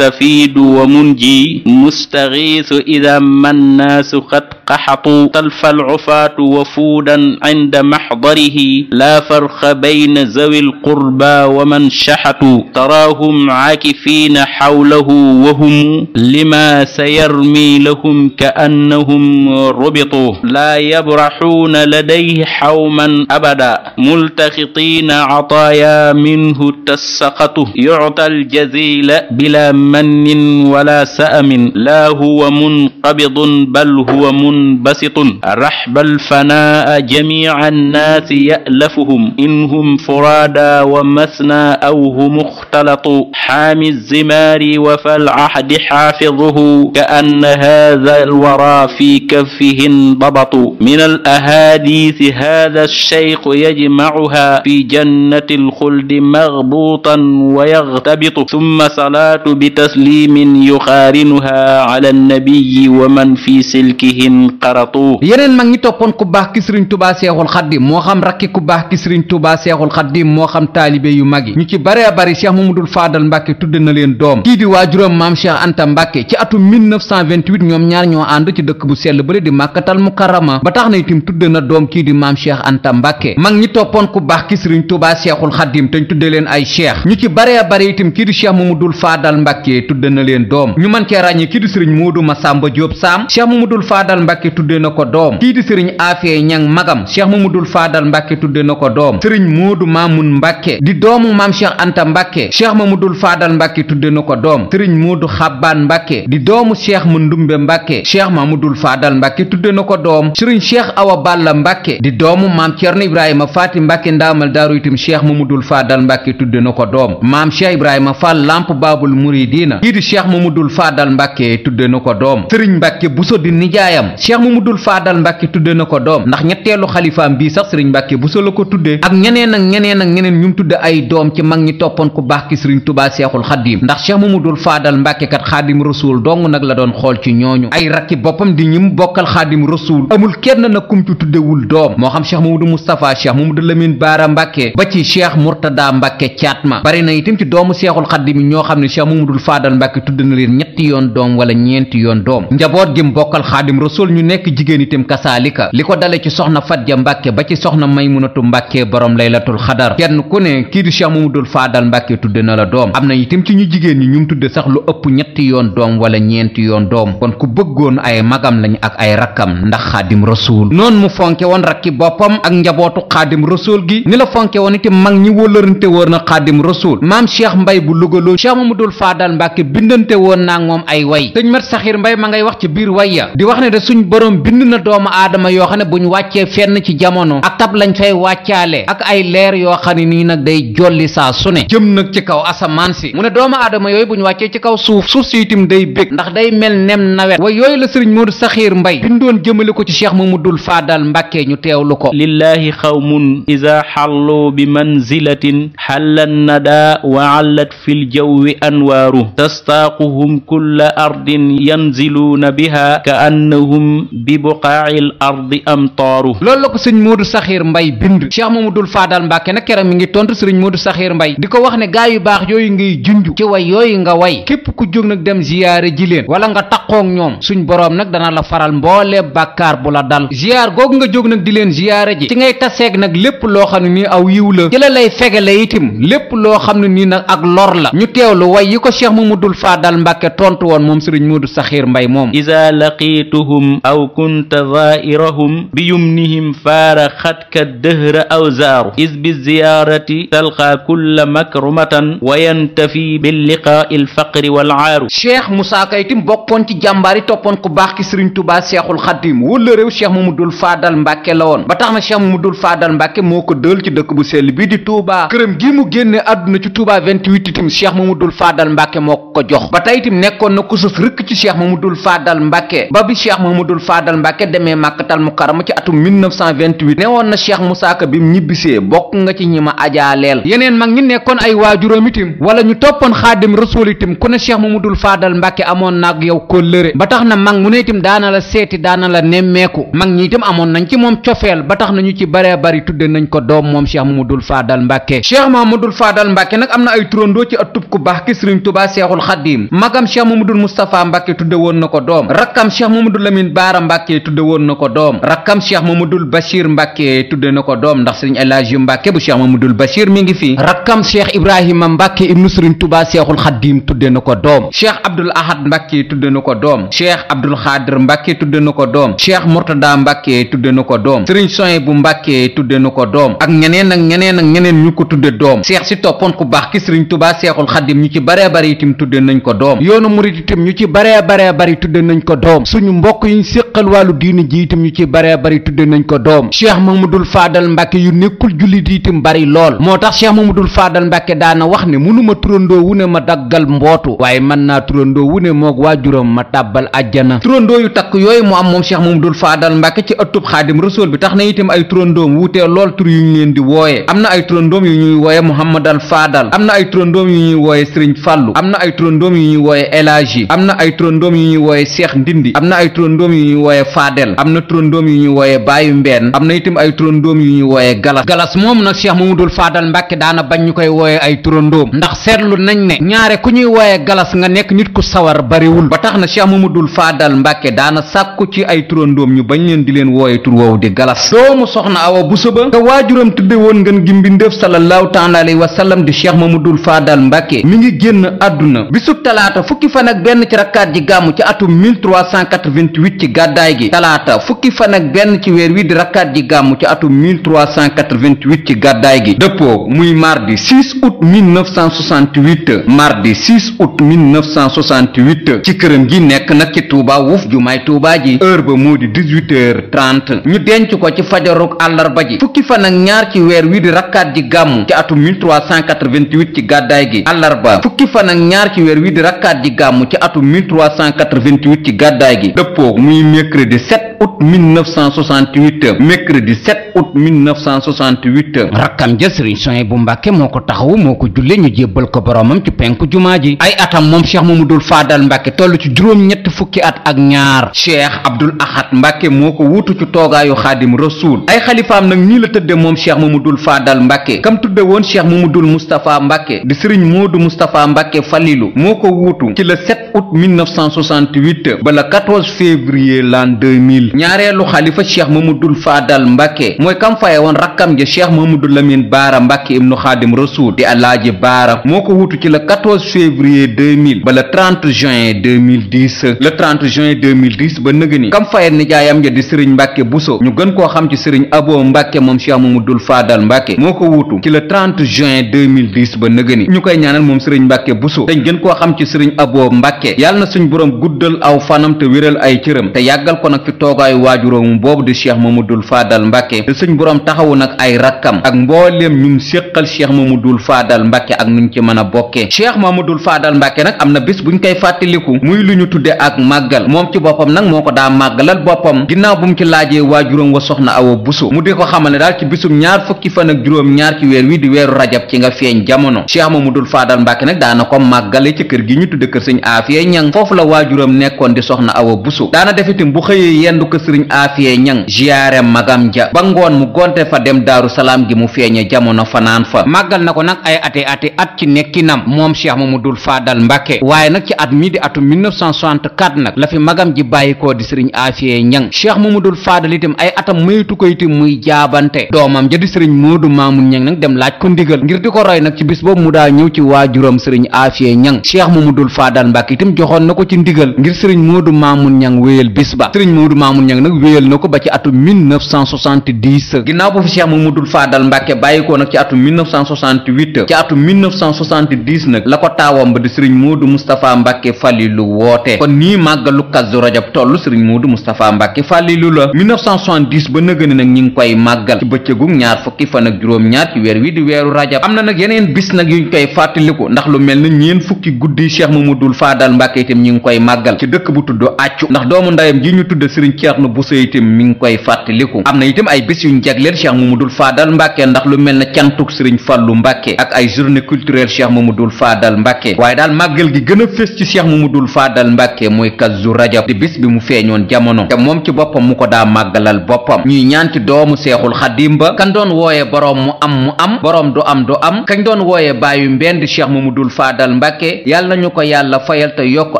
mustafiidu wa munji mustagiisu ida mannaasu qad qaxatu talfa alcufaatu wafuudan cinda maxdarihi laa farqa bayna zawi alqurba wa man shaxatu taraahum caakifiina xawlahu wa hum lima sayarmi lahum kaannahum rubitu laa yabraxuuna ladayhi xawman abada multaxitiina cataaya minhu tassaqatu yucta aljazila bila mannin wala sa'amin laa huwa munqabidun bal huwa munbasitun raxba alfanaa jamica annaasi ya'lafuhum in hum furaada wa masna aw hum muxtalatu xaami zimaari wa falcahdi xaafiduhu ka anna haada alwara fi kaffihi indabatu min alahaadiisi haada alsheyku yajmacuha fi jannati alxuldi magbuutan wa yagtabitu summa salaatu bitaslimin yuxaarinuha ala annabiyi wa man fi silkihi inqaratu yeneen mag ñi toppoon ku baax ki sëriñ tubaa seexul xaddim moo xam rakki ku baax ki sëriñ tubaa seexul xaddim moo xam taalibe yu mag yi ñu ci bare bari cheikh mamadul faadal mbàkke tudde na leen doom kii di waajuram maam cheikh anta mbàkke ci atum 1928 ñoom ñaar ñoo ànd ci dëkk bu sell bële di màkkatal mukarrama ba tax na itam tudde na doom kii di maam cheikh anta mbàkke mag ñi toppoon ku baax ki sëriñ tubaa seexul xaddim te ñu tudde leen ay cheikh ñu ci bare bari itam kii di cheikh mamadul faadal mbàkke tudde na leen doom ñu mën cee ràññee kii di sëriñ moodu masamba jóob saam cheikh mamadul faadal mbàkke tudde na ko doom kii di sëriñ aafee ñang magam cheikh mamadul faadal mbàkke tudde na ko doom sëriñ moodu maamun mbàkke di doomu maam cheikh anta mbàkke cheikh mamadul faadal mbàkke tudde na ko doom sëriñ moodu xabbaan mbàkke di doomu cheikh mandumbe mbàkke cheikh mamadul faadal mbàkke tudde na ko doom sëriñ cheikh awa balla mbàkke di doomu maam cerno ibrahima faati mbàkke ndaamal daaru itam cheikh mamadul faadal mbàkke tudde na ko doom maam cheikh ibrahima fall lamp baabul muridina kii di cheikh mamadul faadal mbàkke tudde na ko doom sëriñ mbàkke buso di nijaayam cheikh mamadul faadal mbàkke tudde na ko doom ndax ñetteelu xalifaam bii sax sëriñ mbàkke buso la ko tudde ak ñeneen ak ñeneen ak ñeneen ñu tudde ay doom ci mag ñi toppoon ku baax ki sëriñ tubaa seexul xaddim ndax cheikh mamadul faadal mbàkke kat xaadim rasuul dong nag la doon xool ci ñooñu ay rakki boppam di ñim bokkal xaadim rasuul amul kenn nag kum ci tuddewul doom moo xam cheikh mamadou moustapha cheikh mamadou lamin baara mbàkke ba ci cheikh murtada mbàkke caatma bari na itam ci doomu seexul xaddim yi ñoo xam ne cheikh mamadul faadal mbàkke tudde na leen ñetti yoon doom wala ñeenti yoon doom njaboot gi bokkal xaadim rasuul ñu nekk jigéen itam kasaalika li ko dale ci soxna fatja mbàkke ba ci soxna maymunatu mbàkke borom laylatul xadar kenn ku ne kii di cheikh mamadul faadal mbàkke tudde na la doom am na itam ci ñu jigéen ñi ñu tudde sax lu ëpp ñetti yoon doom wala ñeenti yoon doom kon ku bëggoon ay magam lañ ak ay rakkam ndax xaadim rasuul noonu mu fonke woon rakki boppam ak njabootu xaadim rasuul gi ni la fonke woon itam mag ñi wóllërante woon na xaadim rasuul maam cheikh mbay bu lugaloo cheikh mamadul faadal mbàkke bindante woon naag moom ay way sëñ mat saxir mbay ma ngay wax ci biir way ya di wax ne de suñ borom bind na doomu aadama yoo xam ne buñ wàccee fenn ci jamono ak tab lañ fay wàccaale ak ay leer yoo xam ne nii nag day jolli saa su ne jëm nag ci kaw asamaan si mu ne doomu aadama yooyu bu ñu wàccee ci kaw suuf si itam day bég ndax day mel nem nawet way yooyu la sëriñ Modou Sakhir Mbaye bindoon jëmale ko ci Cheikh Mamadou Fadal Mbàkke ñu teewlu ko lillahi xawmun ida xallu bi manzilatin xalla nada wa allat fi ljawwi anwaaru tastaaquhum kulla ardin yanziluuna biha ka annahum bi buqaaci l ardi amtaaru loolu la ko sëriñ Modou Sakhir Mbaye bind Cheikh Mamadou Fadal Mbàkke nag keroog mi ngi tontu sëriñ Modou Sakhir Mbaye di ko wax ne gaa yu baax yooyu ngay junj ci way yooyu nga way képp ku jóg nag dem ziyaare ji leen wala nga taqoog ñoom suñ boroom nag dana la faral mboolee bàkkaar bu la dal ziyaar googu nga jóg nag di leen ziyaare ji ci ngay taseeg nag lépp loo xam ne nii aw yiw la ci la lay fegale itim lépp loo xam ne nii nag ak lor la ñu teewlu way yi ko Cheikh Mamadou Fadal Mbàkke tontu woon moom sëriñ Modou Sakhir Mbaye moom ida laqituhum aw kunta zairahum bi yumnihim faara xatka dëhra aw zaaru is bi ziyaarati talqa kulla makrumatan wa yantafi bil liqaa'i al faqri wal aaru Cheikh Moussa Ka itam bokkoon ci jàmbaar yi toppoon ku baax ki sëriñ Tuubaa Seexul Xadiim wala réew Cheikh Mamadou Fadal Mbàkke la woon ba tax na Cheikh Mamadou Fadal Mbàkke moo ko dël ci dëkk bu sell bii di Touba këram gi mu génne àdduna ci Touba 28 itam Cheikh Mamadou Fadal Mbàkke moo ko jox ba tey itam nekkoon na ku sës rëkk ci Cheikh Mamadou Fadal Mbàkke ba bi Cheikh Mamadou Fadal Mbàkke demee Màkkatal Mukarrama ci atum 1928 ne woon na Cheikh Moussa Ka bi mu ñibbisee bokk nga ci ñi ma ajaaleel yeneen mag ñi nekkoon ay waajuram itam wala ñu toppoon Xaadim Rasuul itam ku ne Cheikh Mamadou Fadal Mbàkke amoon naag yow kóllëre ba tax na mag mu ne itam daana la seeti daana la nemmeeku mag ñi itam amoon nañ ci moom cofeel ba tax na ñu ci baree bari tudde nañ ko doom moom Cheikh Mamadou Fadal Mbàkke Cheikh Mamadou Fadal Mbàkke nag am na ay turandoo ci atub ku baax ki Sëriñ Tuubaa Seexul Xadiim magam Cheikh Mamadou Moustapha Mbàkke tudde woon na ko doom rakkam Cheikh Mamadou Lamine Baara Mbàkke tudde woon na ko doom rakkam Cheikh Mamadou Bachir Mbàkke tudde na ko doom ndax Sëriñ El Hadji Mbàkke bu Cheikh Mamadou Bachir mi ngi fi rakkam Cheikh Ibrahima Mbàkke ibnu Sëriñ Tuubaa Seexul Xadiim tudde na ko doom Cheikh Abdoul Ahad Mbàkke tudde na ko doom Cheikh Abdoul Xaadir Mbàkke tudde na ko doom Cheikh Murtada Mbàkke tudde na ko doom Sëriñ Sohaybu Mbàkke tudde na ko doom ak ñeneen ak ñeneen ak ñeneen ñu ko tudde doom Cheikh si toppoon ku baax ki Sëriñ Tuubaa Seexul Xadiim ñu ci baree bari itam tudde nañ ko doom yoonu murid itam ñu ci baree bari tudde nañ ko doom suñu mbokk yi ñu séqal wàllu diini ji itam ñu ci baree bari tudde nañ ko doom Cheikh Mamadou Fadal Mbàkke yu nekkul jullit itam bari lool moo tax Cheikh Mamadou Fadal Mbàkke daana wax ne mënuma turandoo wu ne ma daggal mbootu waaye mën naa turandoo wu ne moog waajuram ma tàbbal àjjana turandoo yu takk yooyu mu am moom Cheikh Mamadou Fadal Mbàkke ci ëttub Xaadim Rasuul bi tax na itam ay turandoom wuutee lool tur yu ñu leen di wooye am na ay turandoom yu ñuy wooye Mouhamadal Fadal am na ay turandoom yu ñuy wooye Sëriñ Fàllu am na ay turandoom yu ñuy wooye El Hadji am na ay turandoom yu ñuy wooye Cheikh Ndindi am na ay turandoom yu ñuy wooye Fadel am na turandoom yu ñuy wooye Baayu Mbeen am na itam ay turandoom yu ñuy wooye galas moom nag Cheikh Mamadou Fadal Mbàkke daana bañ ñu koy wooye ay turandoom ndax seetlu nañ ne ñaare ku ñuy wooye galas nga nekk nit ku sawar bariwul ba tax na Cheikh Mamadou Fadal Mbàkke daana sàkku ci ay turandoom ñu bañ leen di leen wooye tur woowu di galas doomu soxna Awa Buso ba te waajuram tudde woon ngeen gi mbindéef sallallahu taala alayhi wa sallam di Cheikh Mamadou Fadal Mbàkke mi ngi génn àdduna bisub talaata fukki fan ak benn ci rakkaat ji gàmmu ci atum 1388 ci gàddaay gi talaata fukki fan ak benn ci weer wi di rakkaat ji gàmmu ci atum 1388 ci gàddaay gi dëppoo muy mardi 6 août 1968 mardi 6 août 1968 ci këram gi nekk nag ci Touba Wuf jumaay Touba ji heure ba moo di 18h30 ñu denc ko ci fajaruk àllarba ji fukki fan ak ñaar ci weer wi di rakkaat ji gàmmu ci atum 1388 ci gàddaay gi àllarba fukki fan ak ñaar ci weer wi di rakkaat ji gàmmu ci atum 1388 ci gàddaay gi dëppoo muy mercredi 7 août 1968 mercredi 7 août 1968 rakkam ja Sëriñ Sohaybu Mbàkke moo ko taxawu moo ko julle ñu jébbal ko boromam ci penku jumaa ji ay atam moom Cheikh Mamadou Fadal Mbàkke toll ci juróom-ñett fukki at ak ñaar Cheikh Abdoul Ahad Mbàkke moo ko wuutu ci toogaayu Xaadim Rasuul ay xalifaam nag nii la tëdde moom Cheikh Mamadou Fadal Mbàkke kam tudde woon Cheikh Mamadou Moustapha Mbàkke di Sëriñ Moodu Moustapha Mbàkke Falilu moo ko wuutu ci le 7 août 1968 ba le 14 février l'an 2000 ñaareelu xalifa Cheikh Mamadou Fadal Mbàkke mooy kam faye woon rakkam ja Cheikh Mamadou Lamine Baara Mbàkke ibnu Xaadim Rasuul di Alaaji Baara moo ko wuutu ci le 14 février 2000 ba le 30 juin 2010 le 30 juin 2010 ba nëgëni kam faye nijaayam ja di Sëriñ Mbàkke Buso ñu gën koo xam ci Sëriñ Abo Mbàkke moom Cheikh Mamadou Fadal Mbàkke moo ko wuutu ci le 30 juin 2010 ba nëgëni ñu koy ñaanal moom Sëriñ Mbàkke Buso dañ gën koo xam ci Sëriñ Abo Mbàkke mbàkke yàlla na suñ boroom guddal aw fanam te wéral ay cëram te yàggal ko nag fi toogaayu waajuróom boobu di cheikh mamadul faadal mbàkke te suñ boroom taxawu nag ay rakkam ak mbooleem ñum séqal cheikh mamadul faadal mbàkke ak nuñ ci mën a bokkee cheikh mamadul faadal mbàkke nag am na bis buñ koy fàttaliku muy lu ñu tudde ak màggal moom ci boppam nag moo ko daa màggalal boppam ginnaaw bu mu ci laajee waajuróom wa soxna awa buso mu di ko xamal ne daal ci bisum ñaar fukki fan ak juróom ñaar ci weer wi di weeru rajab ci nga feeñ jamono cheikh mamadul faadal mbàkke nag daana ko màggale ci kër gi ñu tudde kër sëriñ aafiye ñang foofu la waajuram nekkoon di soxna awa buso daana def itam bu xëyee yendu ko sëriñ aafiye ñang ziyaare magam ja ba ngoon mu gonte fa dem daaru salaam gi mu feeñe jamono fanaan fa màggal na ko nag ay ati at ci nekkinam moom cheikh mamadul faadal mbàkke waaye nag ci at mi di atum 1964 nag la fi magam ji bàyyikoo di sëriñ aafiye ñang cheikh mamadul faadal itam ay atam maytu ko itam muy jaabante doomam ja di sëriñ moodu maamun ñang nag dem laaj ko ndigal ngir di ko roy nag ci bis boobu mu daa ñëw ci waajuram sëriñ aafiye ñang cheikh mamadul faadal mbàkke itam joxoon na ko ci ndigal ngir sëriñ moodu maamun ñang wéyal bis ba sëriñ moodu maamun ñang nag wéyal na ko ba ci atum 1970 ginnaaw bu fi cheikh mamadul faadal mbàkke bàyyikoo nag ci atum 1968 ci atum 1970 nag la ko taawam ba di sëriñ moodu mustapha mbàkke fàllilu woote kon nii màggalu kazu rajab toll sëriñ moodu mustapha mbàkke fàllilu la 1970 ba nëgëni nag ñi ngi koy màggal ci bëccëgu ñaar fukki fan ak juróom ñaar ci weer wi di weeru rajab am na nag yeneen bis nag yuñ koy fàttaliku ndax lu mel na ñeen fukki guddi cheikh mamadul faadal mbàkke itam ñi ngi koy màggal ci dëkk bu tudd accu ndax doomu ndayam ji ñu tudd sëriñ ceerno buso itam mi ngi koy fàttaliku am na itam ay bis yuñ jagleel cheikh mamadul faadal mbàkke ndax lu mel na cantuk sëriñ fallu mbàkke ak ay journée culturelle cheikh mamadul faadal mbàkke waaye daal màggal gi gën a fés ci cheikh mamadul faadal mbàkke mooy kazu rajab di bis bi mu feeñoon jamono te moom ci boppam mu ko daa màggalal boppam ñuy ñaan ci doomu seexul xadim ba kan doon wooyee boroom mu am boroom du am kañ doon wooyee bàyyu mbend cheikh mamadul faadal mbàkke yàlla nañu ko yàlla fayal te yokk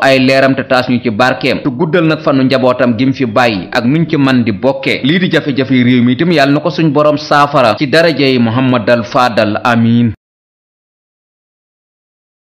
ay leeram te taas ñu ci barkeem te guddal nag fanu njabootam gi mu fi bàyyi ak nuñ ci man di bokkee lii di jafe-jafe réew mi itam yàlla na ko suñ boroom saafara ci darajey muhammadal faadal amiin